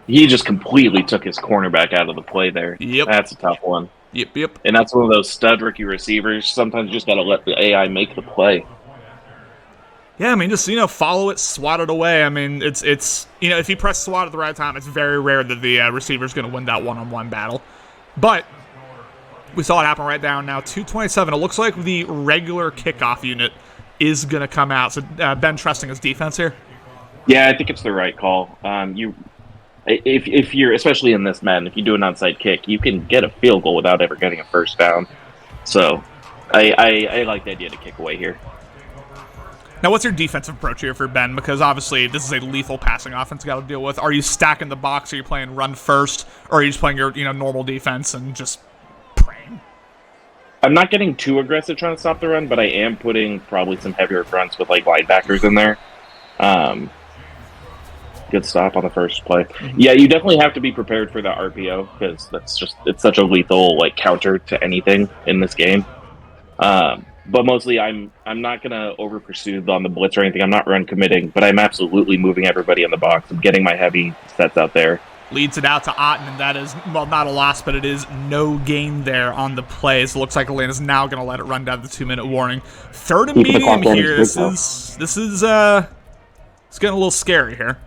He just completely took his cornerback out of the play there. Yep. That's a tough one. Yep. And that's one of those stud rookie receivers. Sometimes you just got to let the AI make the play. Yeah, I mean, just, follow it, swat it away. I mean, it's if you press swat at the right time, it's very rare that the receiver's going to win that one-on-one battle. But we saw it happen right down now. 2:27. It looks like the regular kickoff unit is going to come out. So Ben trusting his defense here? Yeah, I think it's the right call. If you're, especially in this Madden, if you do an onside kick, you can get a field goal without ever getting a first down. So I like the idea to kick away here. Now, what's your defensive approach here for Ben? Because obviously this is a lethal passing offense you got to deal with. Are you stacking the box? Are you playing run first? Or are you just playing your normal defense and just praying? I'm not getting too aggressive trying to stop the run, but I am putting probably some heavier fronts with like linebackers in there. Good stop on the first play. Mm-hmm. Yeah, you definitely have to be prepared for the RPO because it's such a lethal like counter to anything in this game. But mostly I'm not gonna over pursue on the blitz or anything. I'm not run committing, but I'm absolutely moving everybody in the box. I'm getting my heavy sets out there. Leads it out to Otten, and that is, well, not a loss, but it is no gain there on the play. So it looks like Atlanta's now going to let it run down the 2-minute warning. Third and medium here. This is it's getting a little scary here.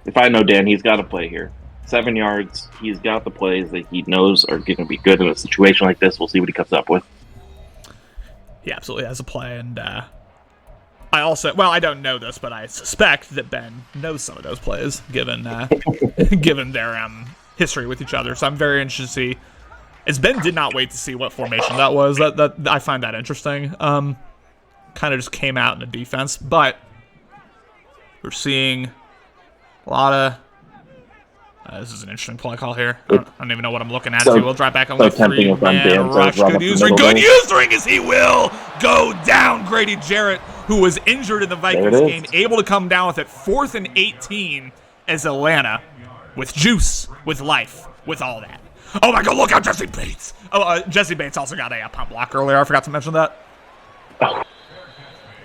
If I know Dan, he's got to play here. 7 yards. He's got the plays that he knows are going to be good in a situation like this. We'll see what he comes up with. He absolutely has a play, and I also, well, I don't know this, but I suspect that Ben knows some of those plays, given given their history with each other. So I'm very interested to see. As Ben did not wait to see what formation that was. That I find that interesting. Kind of just came out in the defense, but we're seeing a lot of. This is an interesting play call here. I don't even know what I'm looking at. We'll drive back on the 3-man rush. Good usering as he will go down. Grady Jarrett, who was injured in the Vikings game, able to come down with it. 4th and 18 as Atlanta, with juice, with life, with all that. Oh my God! Look out, Jesse Bates. Oh, Jesse Bates also got a pump block earlier. I forgot to mention that. Oh.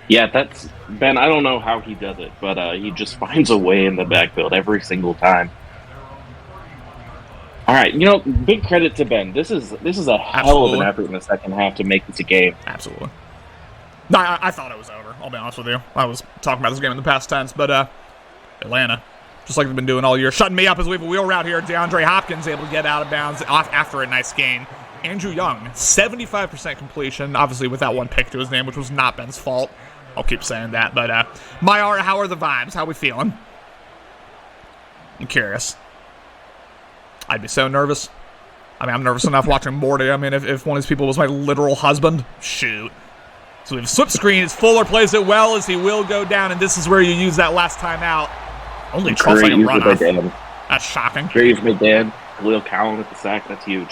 Yeah, that's Ben. I don't know how he does it, but he just finds a way in the backfield every single time. All right, big credit to Ben. This is a hell of an effort in the second half to make this a game. Absolutely. No, I thought it was over. I'll be honest with you. I was talking about this game in the past tense, but Atlanta, just like they've been doing all year, shutting me up as we have a wheel route here. DeAndre Hopkins able to get out of bounds off after a nice gain. Andrew Young, 75% completion, obviously with that one pick to his name, which was not Ben's fault. I'll keep saying that, but Mayar, how are the vibes? How are we feeling? I'm curious. I'd be so nervous. I mean, I'm nervous enough watching Morty. I mean, if one of these people was my literal husband, shoot. So we have a slip screen as Fuller plays it well as he will go down, and this is where you use that last time out. Only 12-second runoff. That's shocking. Great by Dan. Khalil Cowan with the sack. That's huge.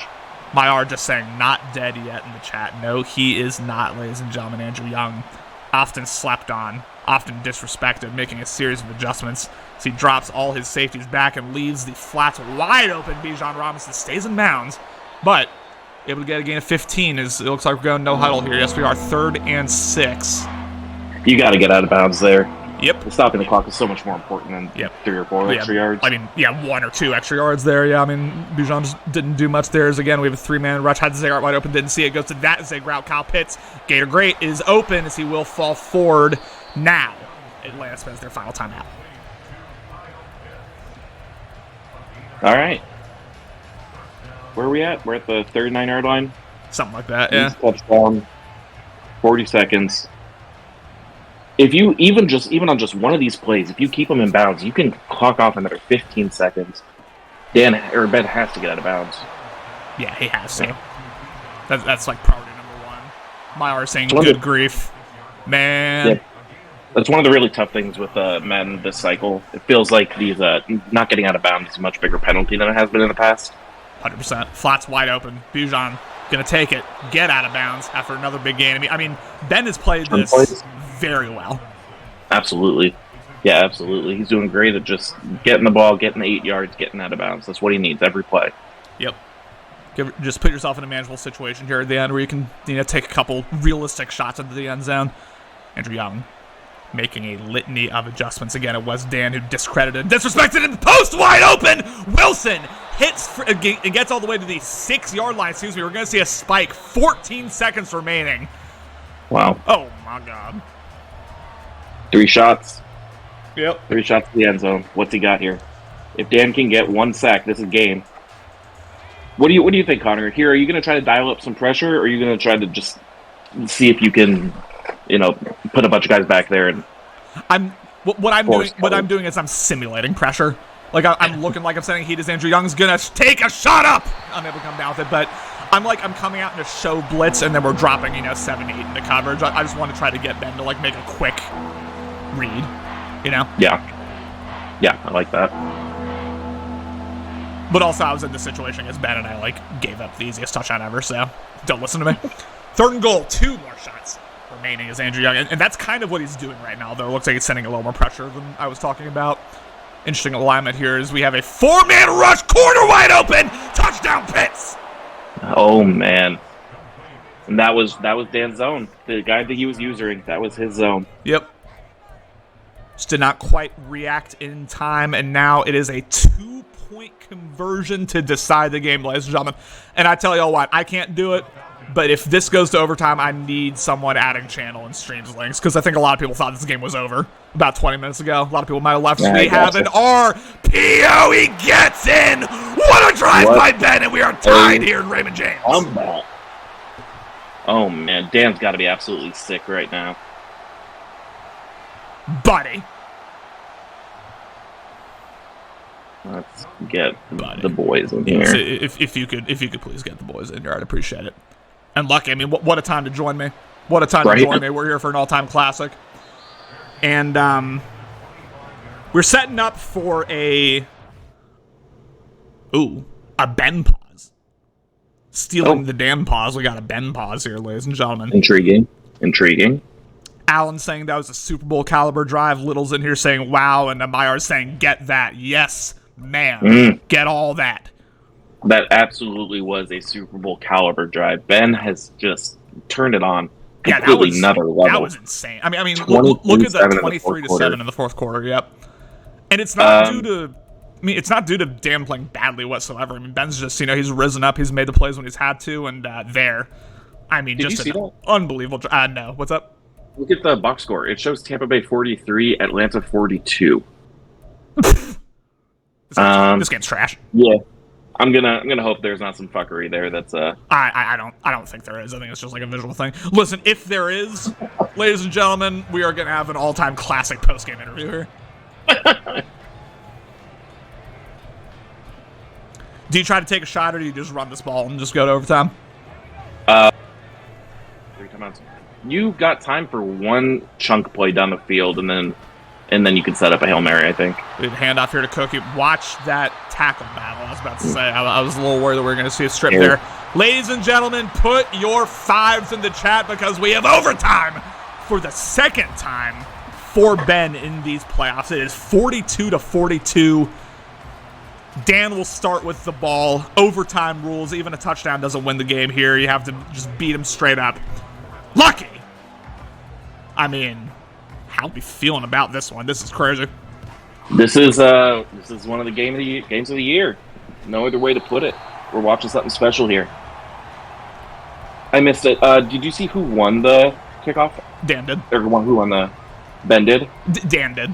Mayar just saying not dead yet in the chat. No, he is not, ladies and gentlemen. Andrew Young, often slept on, often disrespected, making a series of adjustments. as he drops all his safeties back and leaves the flats wide open. Bijan Robinson stays in bounds, but able to get a gain of 15 as it looks like we're going no huddle here. Yes, we are 3rd and 6. You got to get out of bounds there. Yep. Stopping the clock is so much more important than 3 or 4 extra yards. I mean, 1 or 2 extra yards there. Yeah, I mean, Bijan just didn't do much there. As again, we have a 3-man rush. Had the zig route wide open, didn't see it. Goes to that zig route. Kyle Pitts, Gator Great, is open as he will fall forward now. Atlanta spends their final timeout. All right. Where are we at? We're at the 39-yard line? Something like that, yeah. Touchdown, 40 seconds. If you even on just one of these plays, if you keep them in bounds, you can clock off another 15 seconds. Ben has to get out of bounds. Yeah, he has to. That's like priority number 1. Mayar saying good grief. Man. Yeah. That's one of the really tough things with men this cycle. It feels like these not getting out of bounds is a much bigger penalty than it has been in the past. 100%. Flats wide open. Bijan going to take it, get out of bounds after another big game. I mean, Ben has played this very well. Absolutely. Yeah, absolutely. He's doing great at just getting the ball, getting the 8 yards, getting out of bounds. That's what he needs every play. Yep. Just put yourself in a manageable situation here at the end where you can take a couple realistic shots into the end zone. Andrew Young making a litany of adjustments. Again, it was Dan who discredited and disrespected him. Post wide open! Wilson hits and gets all the way to the 6-yard line. Excuse me, we're going to see a spike. 14 seconds remaining. Wow. Oh, my God. 3 shots. Yep. 3 shots to the end zone. What's he got here? If Dan can get 1 sack, this is game. What do you think, Connor? Here, are you going to try to dial up some pressure, or are you going to try to just see if you can, put a bunch of guys back there? And what I'm doing is I'm simulating pressure. Like I'm looking like I'm sending heat as Andrew Young's gonna take a shot up. I'm able to come down with it, but I'm coming out in a show blitz, and then we're dropping 7-8 into coverage. I just want to try to get Ben to make a quick read. Yeah, I like that. But also, I was in this situation against Ben, and I gave up the easiest touchdown ever. So don't listen to me. 3rd and goal, 2 more shots remaining as Andrew Young, and that's kind of what he's doing right now. Though it looks like he's sending a little more pressure than I was talking about. Interesting alignment here is we have a 4-man rush, corner wide open, touchdown Pitts. Oh man, and that was Dan's zone. The guy that he was using, that was his zone. Yep. Just did not quite react in time, and now it is a 2-point conversion to decide the game, ladies and gentlemen. And I tell y'all what, I can't do it. But if this goes to overtime, I need someone adding channel and streams links, because I think a lot of people thought this game was over about 20 minutes ago. A lot of people might have left. Yeah, we have an RPO. He gets in. What a drive by Ben, and we are tied here in Raymond James. Oh, man. Dan's got to be absolutely sick right now. Buddy. Let's get the boys in here. If you could please get the boys in here, I'd appreciate it. And lucky, I mean, what a time to join me. What a time to join me. We're here for an all-time classic. And we're setting up for a Ben pause. Stealing the damn pause. We got a Ben pause here, ladies and gentlemen. Intriguing. Allen's saying that was a Super Bowl caliber drive. Little's in here saying, wow. And Amayar's saying, get that. Yes, ma'am. Get all that. That absolutely was a Super Bowl caliber drive. Ben has just turned it on. Yeah, that was another level. That was insane. I mean, look at that 23-7 in the fourth quarter. Yep. And it's not due to. I mean, it's not due to Dan playing badly whatsoever. I mean, Ben's just he's risen up. He's made the plays when he's had to, and there. I mean, Did just you see an that? unbelievable. No, what's up? Look at the box score. It shows Tampa Bay 43, Atlanta 42. This game's trash. Yeah. I'm gonna hope there's not some fuckery there. That's I don't think there is. I think it's just like a visual thing. Listen, if there is, ladies and gentlemen, we are gonna have an all-time classic post-game interview here. Do you try to take a shot, or do you just run this ball and just go to overtime? 3 timeouts. You got time for one chunk play down the field, and then you can set up a Hail Mary, I think. We'd hand off here to Cookie. Watch that tackle battle, I was about to say. I was a little worried that we were going to see a strip there. Ladies and gentlemen, put your 5s in the chat, because we have overtime for the second time for Ben in these playoffs. It is 42-42. Dan will start with the ball. Overtime rules. Even a touchdown doesn't win the game here. You have to just beat him straight up. Lucky! I mean, how we feeling about this one? This is crazy. This is one of the games of the year. No other way to put it. We're watching something special here. I missed it. Did you see who won the kickoff? Dan did. Or who won the? Ben did. Dan did.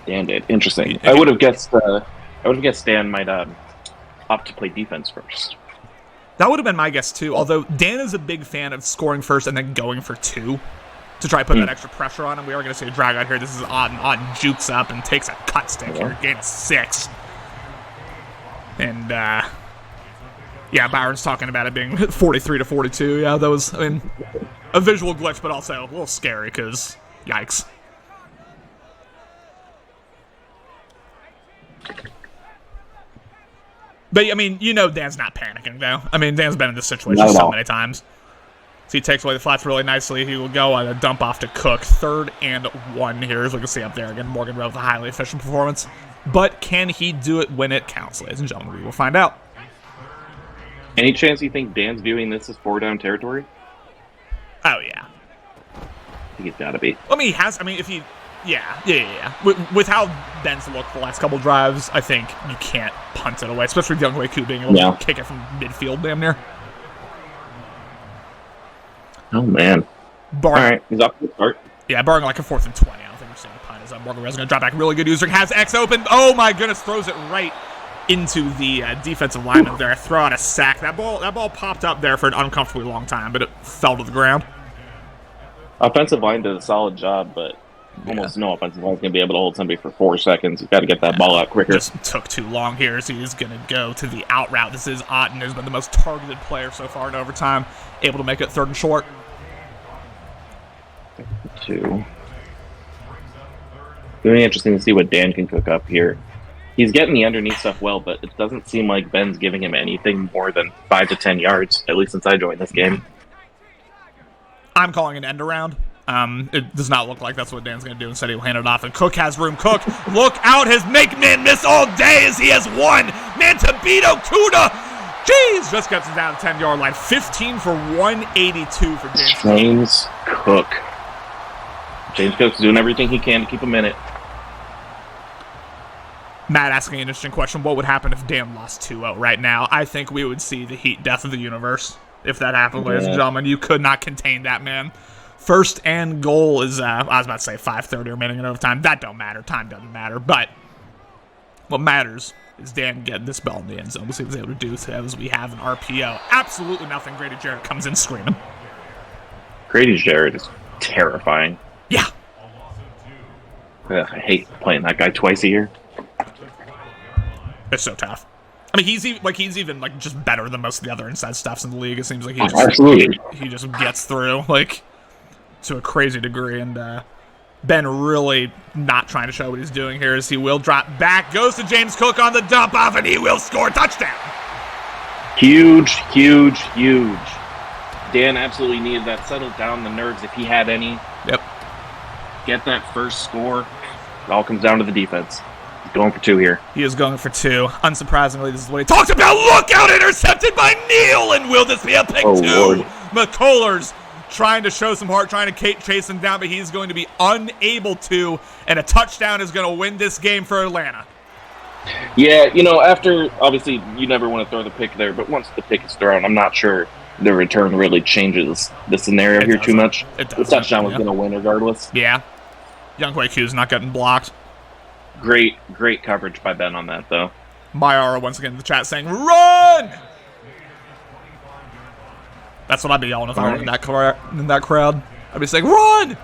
Dan did. Interesting. I would have guessed. Dan might opt to play defense first. That would have been my guess too. Although Dan is a big fan of scoring first and then going for 2 to try to put that extra pressure on him. We are going to see a drag out here. This is Otten jukes up and takes a cut stick here. Gain of 6. And Byron's talking about it being 43-42. Yeah, that was a visual glitch, but also a little scary because yikes. But, I mean, Dan's not panicking, though. I mean, Dan's been in this situation so many times. So he takes away the flats really nicely. He will go on a dump off to Cook. 3rd and 1 here, as we can see up there. Again, Morgan Rowe with a highly efficient performance. But can he do it when it counts, ladies and gentlemen? We will find out. Any chance you think Dan's viewing this as 4-down territory? Oh, yeah. I think he's got to be. I mean, he has. I mean, if he... Yeah. With how Ben's looked the last couple drives, I think you can't punt it away, especially with Younghoe Koo being able to kick it from midfield damn near. Oh, man. All right, he's off to the start. Yeah, barring like a 4th and 20. I don't think we're seeing a punt. As Morgan Rose going to drop back. Really good user. Has X open. Oh, my goodness. Throws it right into the defensive lineman there. Throw out a sack. That ball popped up there for an uncomfortably long time, but it fell to the ground. Offensive line did a solid job, but almost no offensive line is going to be able to hold somebody for 4 seconds. You've got to get that ball out quicker. Just took too long here as he's going to go to the out route. This is Otten, who's been the most targeted player so far in overtime, able to make it 3rd and short. 2. Really interesting to see what Dan can cook up here. He's getting the underneath stuff well, but it doesn't seem like Ben's giving him anything more than 5 to 10 yards, at least since I joined this game. I'm calling an end around. It does not look like that's what Dan's going to do. Instead, he'll hand it off, and Cook has room. Cook, look out. His make-man miss all day as he has won. Mantabito Kuda. Jeez, just gets it down the 10-yard line. 15 for 182 for James Cook. James Cook's doing everything he can to keep him in it. Matt asking an interesting question. What would happen if Dan lost 2-0 right now? I think we would see the Heat death of the universe if that happened, ladies and gentlemen. You could not contain that man. 1st and goal is, I was about to say 5:30 remaining in overtime. That don't matter. Time doesn't matter. But what matters is Dan getting this ball in the end zone. We'll see what he's able to do as we have an RPO. Absolutely nothing. Grady Jarrett comes in screaming. Grady Jarrett is terrifying. Yeah. Ugh, I hate playing that guy twice a year. It's so tough. I mean, he's even just better than most of the other inside stuffs in the league. It seems like he just gets through to a crazy degree. And Ben really not trying to show what he's doing here as he will drop back, goes to James Cook on the dump off, and he will score. Touchdown. Huge, huge, huge. Dan absolutely needed that. Settle down the nerves if he had any. Yep. Get that first score. It all comes down to the defense. Going for 2 here. He is going for 2. Unsurprisingly, this is what he talks about. Look out, intercepted by Neal, and will this be a pick 2? Lord. McCullers trying to show some heart, trying to chase him down, but he's going to be unable to, and a touchdown is going to win this game for Atlanta. Yeah, after, obviously, you never want to throw the pick there, but once the pick is thrown, I'm not sure the return really changes the scenario here too much. The touchdown was going to win regardless. Yeah. Younghoe Q's not getting blocked. Great coverage by Ben on that, though. Mayara once again in the chat saying, "Run!" That's what I'd be yelling if I were in that crowd. I'd be saying, "Run!"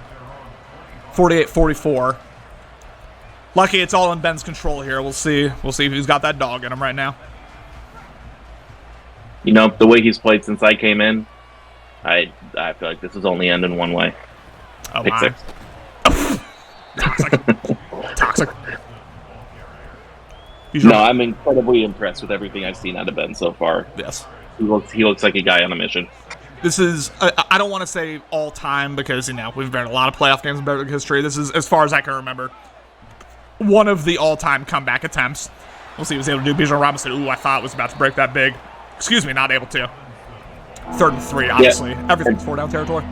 48-44. Lucky it's all in Ben's control here. We'll see if he's got that dog in him right now. The way he's played since I came in, I feel like this is only ending one way. Oh, Pick my. 6. Toxic. No, I'm incredibly impressed with everything I've seen out of Ben so far. Yes. He looks like a guy on a mission. This is, I don't want to say all time because, we've been in a lot of playoff games in Bear history. This is, as far as I can remember, one of the all-time comeback attempts. We'll see what he's able to do. Bijan Robinson, I thought was about to break that big. Excuse me, not able to. 3rd and 3, obviously. Yeah. Everything's 4-down territory.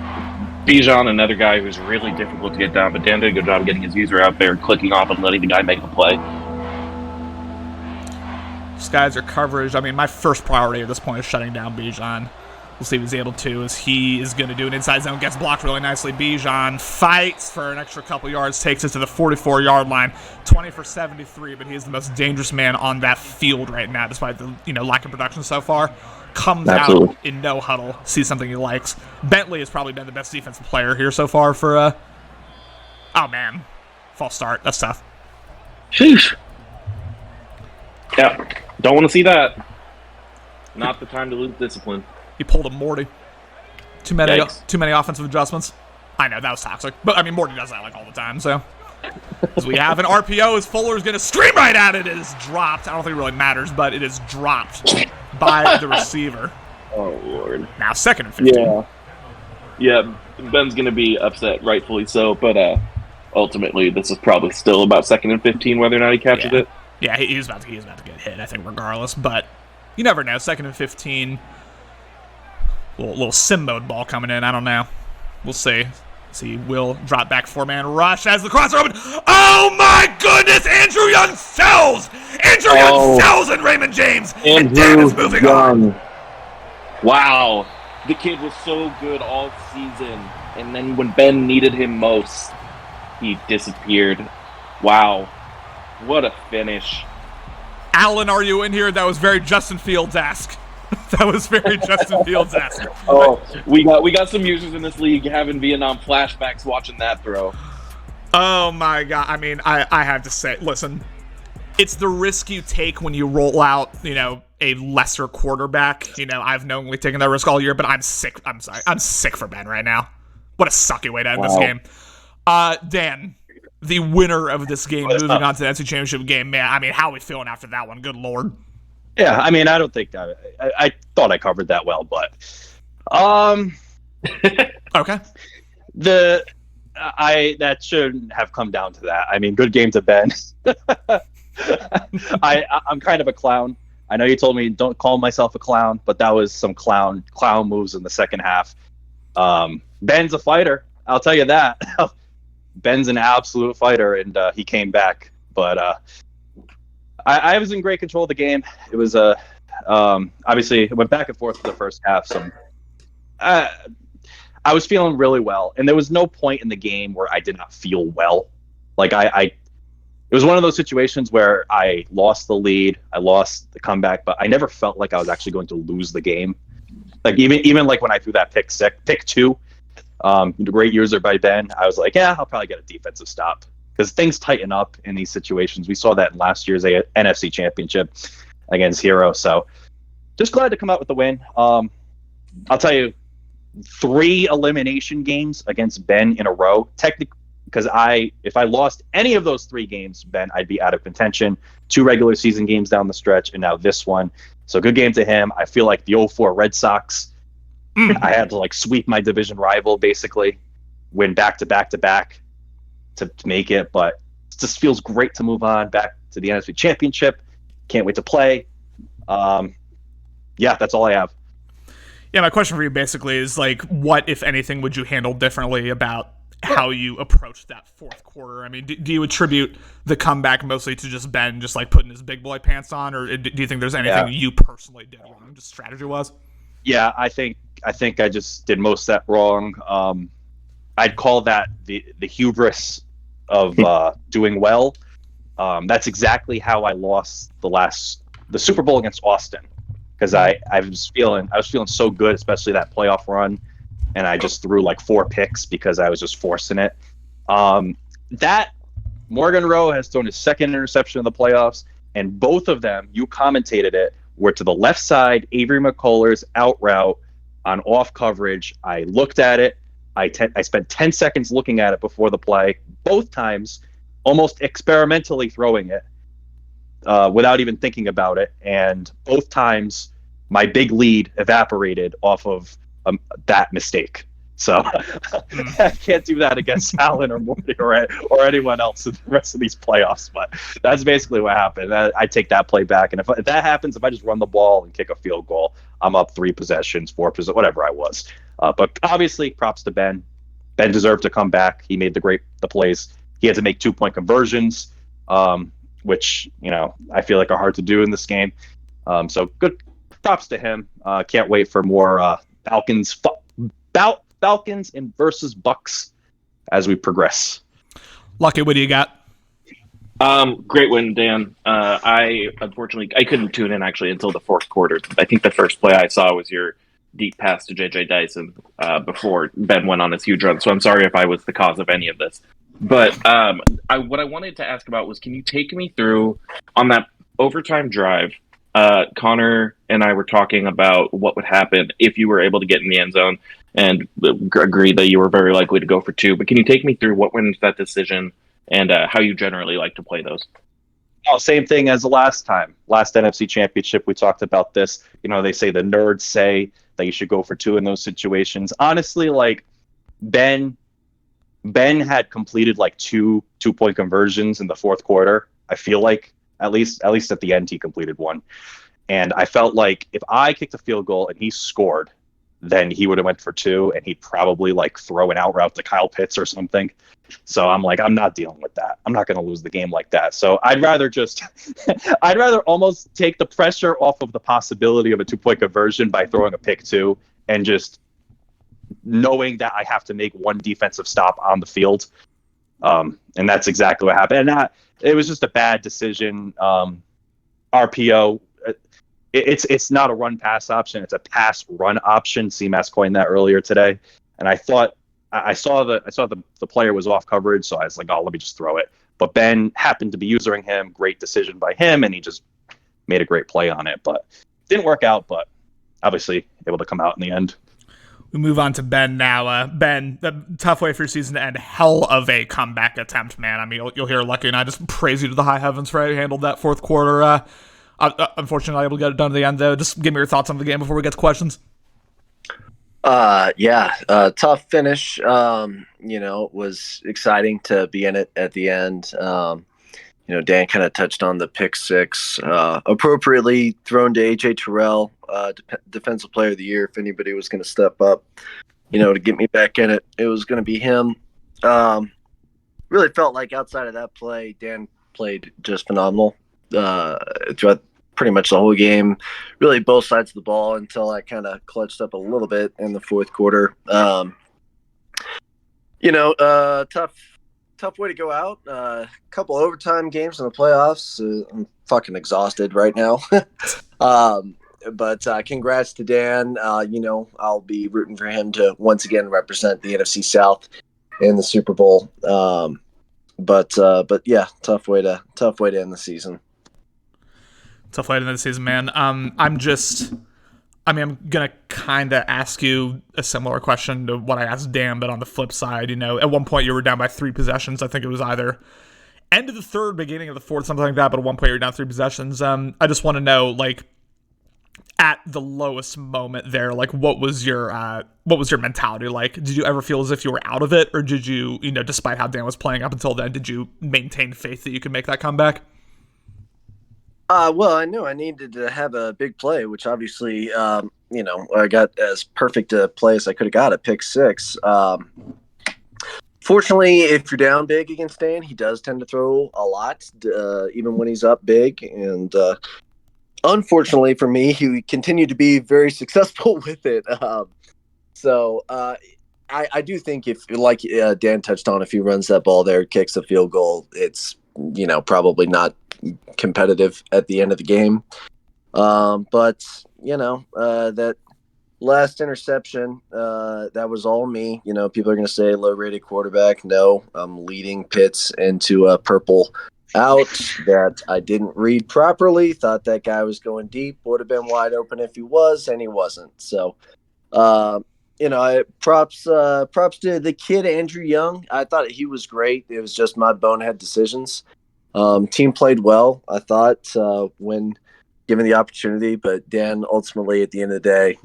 Bijan, another guy who's really difficult to get down, but Dan did a good job getting his user out there, clicking off and letting the guy make the play. Skies are coverage. I mean, my first priority at this point is shutting down Bijan. We'll see if he's able to, as he is going to do an inside zone, gets blocked really nicely. Bijan fights for an extra couple yards, takes it to the 44-yard line, 20 for 73, but he is the most dangerous man on that field right now, despite the lack of production so far. Comes Absolutely. Out in no huddle, sees something he likes. Bentley has probably been the best defensive player here so far for, oh man, false start. That's tough. Sheesh. Yeah, don't want to see that. Not the time to lose discipline. He pulled a Morty. Too many offensive adjustments. I know, that was toxic. But, Morty does that, all the time, so. As we have an RPO, as Fuller's going to scream right at it. It is dropped. I don't think it really matters, but it is dropped by the receiver. Oh, Lord. Now 2nd and 15. Yeah, Ben's going to be upset, rightfully so, but ultimately this is probably still about 2nd and 15, whether or not he catches it. Yeah, he was about to get hit, I think, regardless. But you never know. 2nd and 15. Little sim mode ball coming in. I don't know. We'll see. See, will drop back 4-man rush as the crosser open. Oh my goodness! Andrew Young sells! Young sells and Raymond James! And Dan is moving on. Wow. The kid was so good all season. And then when Ben needed him most, he disappeared. Wow. What a finish. Alan, are you in here? That was very Justin Fields-esque. That was very Justin Fields-esque. Oh, we got some users in this league having Vietnam flashbacks watching that throw. Oh my god. I mean, I have to say, listen, it's the risk you take when you roll out, a lesser quarterback. I've knowingly taken that risk all year, but I'm sick. I'm sorry. I'm sick for Ben right now. What a sucky way to end this game. Dan, the winner of this game, moving on to the NFC Championship game, man. I mean, how are we feeling after that one? Good Lord. Yeah, I mean, I don't think I thought I covered that well, but okay. That shouldn't have come down to that. I mean, good game to Ben. I'm kind of a clown. I know you told me don't call myself a clown, but that was some clown moves in the second half. Ben's a fighter, I'll tell you that. Ben's an absolute fighter, and he came back. But I was in great control of the game. It was obviously it went back and forth for the first half. I was feeling really well, and there was no point in the game where I did not feel well. Like it was one of those situations where I lost the lead, I lost the comeback, but I never felt like I was actually going to lose the game. Like even like when I threw that pick two, great user by Ben, I was like, yeah, I'll probably get a defensive stop because things tighten up in these situations. We saw that in last year's NFC Championship against Hero. So just glad to come out with the win. I'll tell you, 3 elimination games against Ben in a row, technically, because if I lost any of those 3 games, Ben, I'd be out of contention. 2 regular season games down the stretch, and now this one. So good game to him. I feel like the 04 Red Sox, I had to sweep my division rival, basically, win back to back to make it. But it just feels great to move on back to the NFC Championship. Can't wait to play. Yeah, that's all I have. Yeah, my question for you basically is what, if anything, would you handle differently about how you approached that fourth quarter? I mean, do you attribute the comeback mostly to just Ben just putting his big boy pants on, or do you think there's anything you personally did wrong, just strategy-wise? Yeah, I think I just did most of that wrong. I'd call that the hubris of doing well. That's exactly how I lost the Super Bowl against Austin, because I was feeling so good, especially that playoff run, and I just threw 4 picks because I was just forcing it. That Morgan Rowe has thrown his second interception in the playoffs, and both of them, you commentated it, were to the left side, Avery McCullough's out route on off coverage. I looked at it. I spent 10 seconds looking at it before the play, both times, almost experimentally throwing it without even thinking about it. And both times, my big lead evaporated off of that mistake. So I can't do that against Allen or Morty or anyone else in the rest of these playoffs. But that's basically what happened. I take that play back. And if that happens, if I just run the ball and kick a field goal, I'm up 3 possessions, 4 possessions, whatever I was. But obviously, props to Ben. Ben deserved to come back. He made the plays. He had to make 2-point conversions, which, I feel like are hard to do in this game. So good props to him. Can't wait for more Falcons and versus Bucs as we progress. Lucky, what do you got? Great win, Dan. I couldn't tune in actually until the fourth quarter. I think the first play I saw was your deep pass to JJ Dyson before Ben went on his huge run. So I'm sorry if I was the cause of any of this. But what I wanted to ask about was, can you take me through on that overtime drive? Connor and I were talking about what would happen if you were able to get in the end zone, and agreed that you were very likely to go for 2. But can you take me through what went into that decision and how you generally like to play those? Oh, same thing as the last NFC Championship. We talked about this. They say the nerds say that you should go for 2 in those situations. Honestly, Ben had completed 2 2-point conversions in the fourth quarter. I feel like at least at the end he completed 1, and I felt like if I kicked a field goal and he scored, then he would have went for 2, and he'd probably throw an out route to Kyle Pitts or something. So I'm I'm not dealing with that. I'm not going to lose the game like that. So I'd rather almost take the pressure off of the possibility of a 2-point conversion by throwing a pick 2, and just knowing that I have to make 1 defensive stop on the field. And that's exactly what happened. And it was just a bad decision. RPO. It's not a run pass option. It's a pass run option. CMAS coined that earlier today. And I thought I saw the player was off coverage, so I was like, oh, let me just throw it. But Ben happened to be using him. Great decision by him, and he just made a great play on it. But didn't work out, but obviously able to come out in the end. We move on to Ben now. Ben, the tough way for your season to end. Hell of a comeback attempt, man. I mean, you'll hear Lucky and I just praise you to the high heavens for how you handled that fourth quarter. Unfortunately, not able to get it done at the end, though. Just give me your thoughts on the game before we get to questions. Tough finish. It was exciting to be in it at the end. Dan kind of touched on the pick six, appropriately thrown to AJ Terrell, defensive player of the year. If anybody was going to step up, to get me back in it, it was going to be him. Really felt like outside of that play, Dan played just phenomenal throughout pretty much the whole game, really both sides of the ball until I kind of clutched up a little bit in the fourth quarter. Tough way to go out. Couple overtime games in the playoffs. I'm fucking exhausted right now. But congrats to Dan. I'll be rooting for him to once again represent the NFC South in the Super Bowl. But yeah, tough way to end the season. Tough way to end the season, man. I'm gonna kind of ask you a similar question to what I asked Dan, but on the flip side, at one point you were down by 3 possessions. I think it was either end of the third, beginning of the fourth, something like that. But at one point you were down 3 possessions. I just want to know, at the lowest moment there, what was your mentality like? Did you ever feel as if you were out of it, or did you, despite how Dan was playing up until then, did you maintain faith that you could make that comeback? Well, I knew I needed to have a big play, which obviously, I got as perfect a play as I could have got at pick six. Fortunately, if you're down big against Dan, he does tend to throw a lot, even when he's up big. And unfortunately for me, he continued to be very successful with it. I do think if, like Dan touched on, if he runs that ball there, kicks a field goal, it's, probably not competitive at the end of the game. But that last interception, that was all me. People are going to say low-rated quarterback. No, I'm leading Pitts into a purple out that I didn't read properly. Thought that guy was going deep. Would have been wide open if he was, and he wasn't. So, props to the kid, Andrew Young. I thought he was great. It was just my bonehead decisions. Team played well, I thought, when given the opportunity, but Dan ultimately at the end of the day,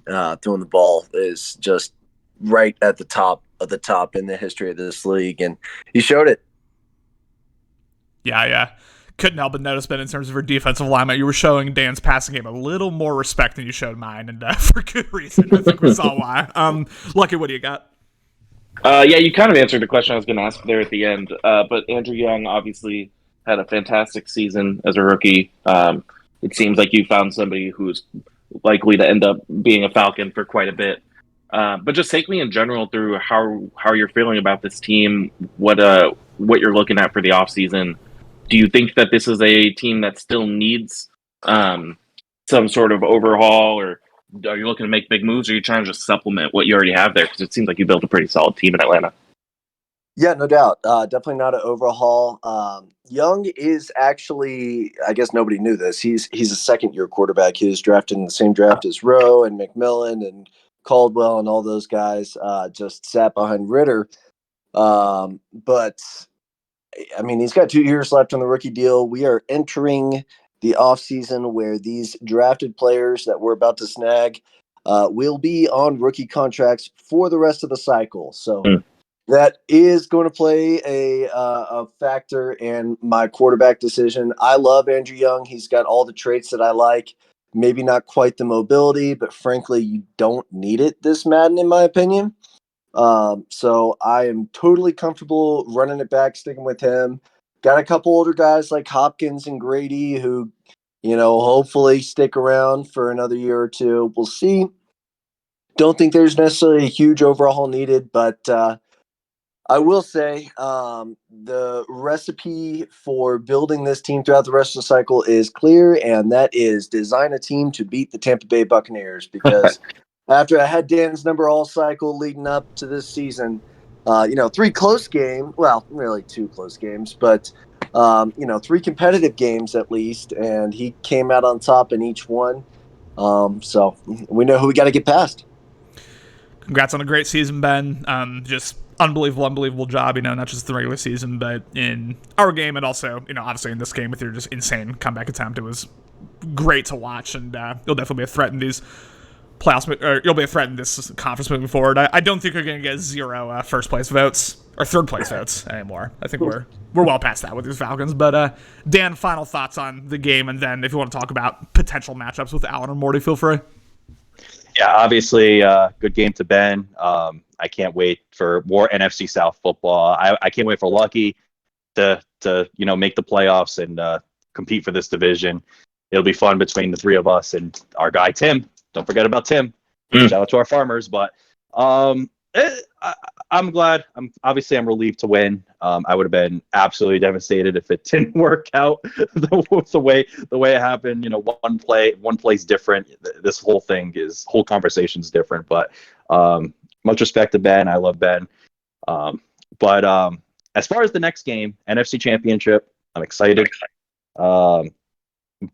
throwing the ball is just right at the top of the top in the history of this league, and he showed it. Yeah. Couldn't help but notice, but in terms of your defensive alignment, you were showing Dan's passing game a little more respect than you showed mine, and for good reason. I think we saw why. Lucky, what do you got? You kind of answered the question I was going to ask there at the end, but Andrew Young obviously had a fantastic season as a rookie. It seems like you found somebody who's likely to end up being a Falcon for quite a bit. But just take me in general through how you're feeling about this team, what you're looking at for the offseason. Do you think that this is a team that still needs some sort of overhaul, or are you looking to make big moves, or are you trying to just supplement what you already have there? Because it seems like you built a pretty solid team in Atlanta. Yeah, no doubt. Definitely not an overhaul. Young is actually, I guess nobody knew this. He's a second-year quarterback. He was drafted in the same draft as Rowe and McMillan and Caldwell and all those guys. Just sat behind Ritter. But I mean, he's got 2 years left on the rookie deal. We are entering the offseason where these drafted players that we're about to snag will be on rookie contracts for the rest of the cycle. So that is going to play a factor in my quarterback decision. I love Andrew Young. He's got all the traits that I like. Maybe not quite the mobility, but frankly, you don't need it this Madden, in my opinion. So I am totally comfortable running it back, sticking with him. Got a couple older guys like Hopkins and Grady who, hopefully stick around for another year or two. We'll see. Don't think there's necessarily a huge overhaul needed, but I will say the recipe for building this team throughout the rest of the cycle is clear, and that is design a team to beat the Tampa Bay Buccaneers, because after I had Dan's number all cycle leading up to this season, Three close games. Well, really two close games, but three competitive games at least, and he came out on top in each one. So we know who we got to get past. Congrats on a great season, Ben. Just unbelievable job, not just the regular season, but in our game, and also, obviously in this game with your just insane comeback attempt. It was great to watch, and you'll definitely be a threat in these playoffs, or you'll be a threat in this conference moving forward. I don't think you're going to get 0 first place votes or third place votes anymore. I think we're well past that with these Falcons. But Dan, final thoughts on the game, and then if you want to talk about potential matchups with Allen or Morty, feel free. Yeah, obviously, good game to Ben. I can't wait for more NFC South football. I can't wait for Lucky to make the playoffs and compete for this division. It'll be fun between the three of us and our guy Tim. Don't forget about Tim. Shout out to our farmers. But I'm glad. I'm relieved to win. I would have been absolutely devastated if it didn't work out the way it happened. One play's different. This whole conversation's different. But much respect to Ben. I love Ben. But as far as the next game, NFC Championship, I'm excited.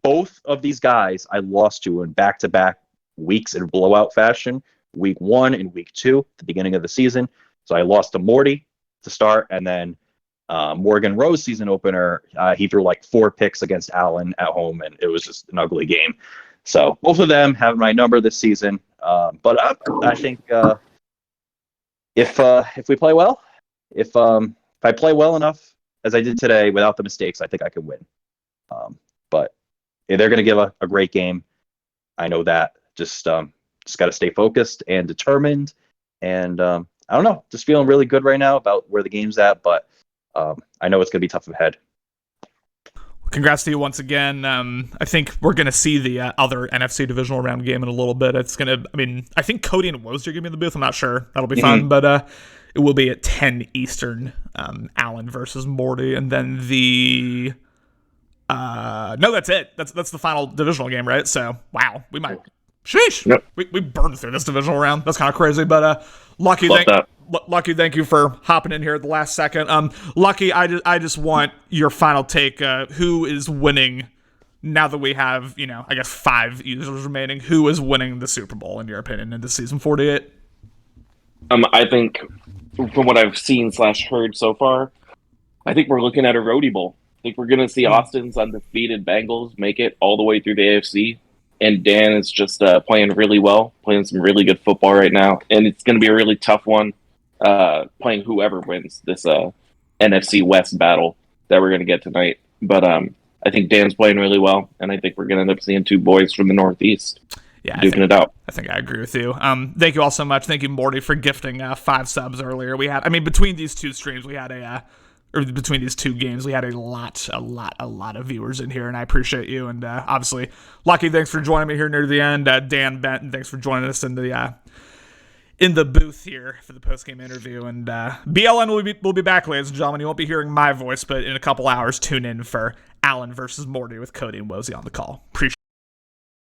Both of these guys I lost to in back-to-back weeks in blowout fashion. Week 1 and week 2, the beginning of the season. So I lost to Morty to start, and then Morgan Rose season opener, he threw like 4 picks against Allen at home, and it was just an ugly game. So both of them have my number this season. But I think if we play well, if I play well enough as I did today without the mistakes, I think I can win. But they're going to give a great game. I know that. Just got to stay focused and determined. And I don't know, just feeling really good right now about where the game's at. But I know it's going to be tough ahead. Congrats to you once again. I think we're going to see the other NFC divisional round game in a little bit. It's going to, I think Cody and Woz are going to be in the booth. I'm not sure. That'll be fun. But it will be at 10 Eastern, Allen versus Morty. And then no, that's it. That's the final divisional game, right? So, wow, we might. Sheesh. Yep. We burned through this divisional round. That's kind of crazy. But Lucky, thank you for hopping in here at the last second. Lucky, I just want your final take. Who is winning now that we have, I guess 5 users remaining? Who is winning the Super Bowl, in your opinion, in this season 48? I think from what I've seen / heard so far, I think we're looking at a Roadie Bowl. I think we're going to see Austin's undefeated Bengals make it all the way through the AFC. And Dan is just playing really well, playing some really good football right now. And it's going to be a really tough one, playing whoever wins this NFC West battle that we're going to get tonight. But I think Dan's playing really well, and I think we're going to end up seeing 2 boys from the Northeast duking it out. I think I agree with you. Thank you all so much. Thank you, Morty, for gifting 5 subs earlier. We had, between these 2 streams, we had between these 2 games, we had a lot of viewers in here, and I appreciate you. And obviously, Lucky, thanks for joining me here near the end. Dan Benton, thanks for joining us in the booth here for the post-game interview. And BLN will be back, ladies and gentlemen. You won't be hearing my voice, but in a couple hours, tune in for Allen versus Morty with Cody and Wozy on the call. Appreciate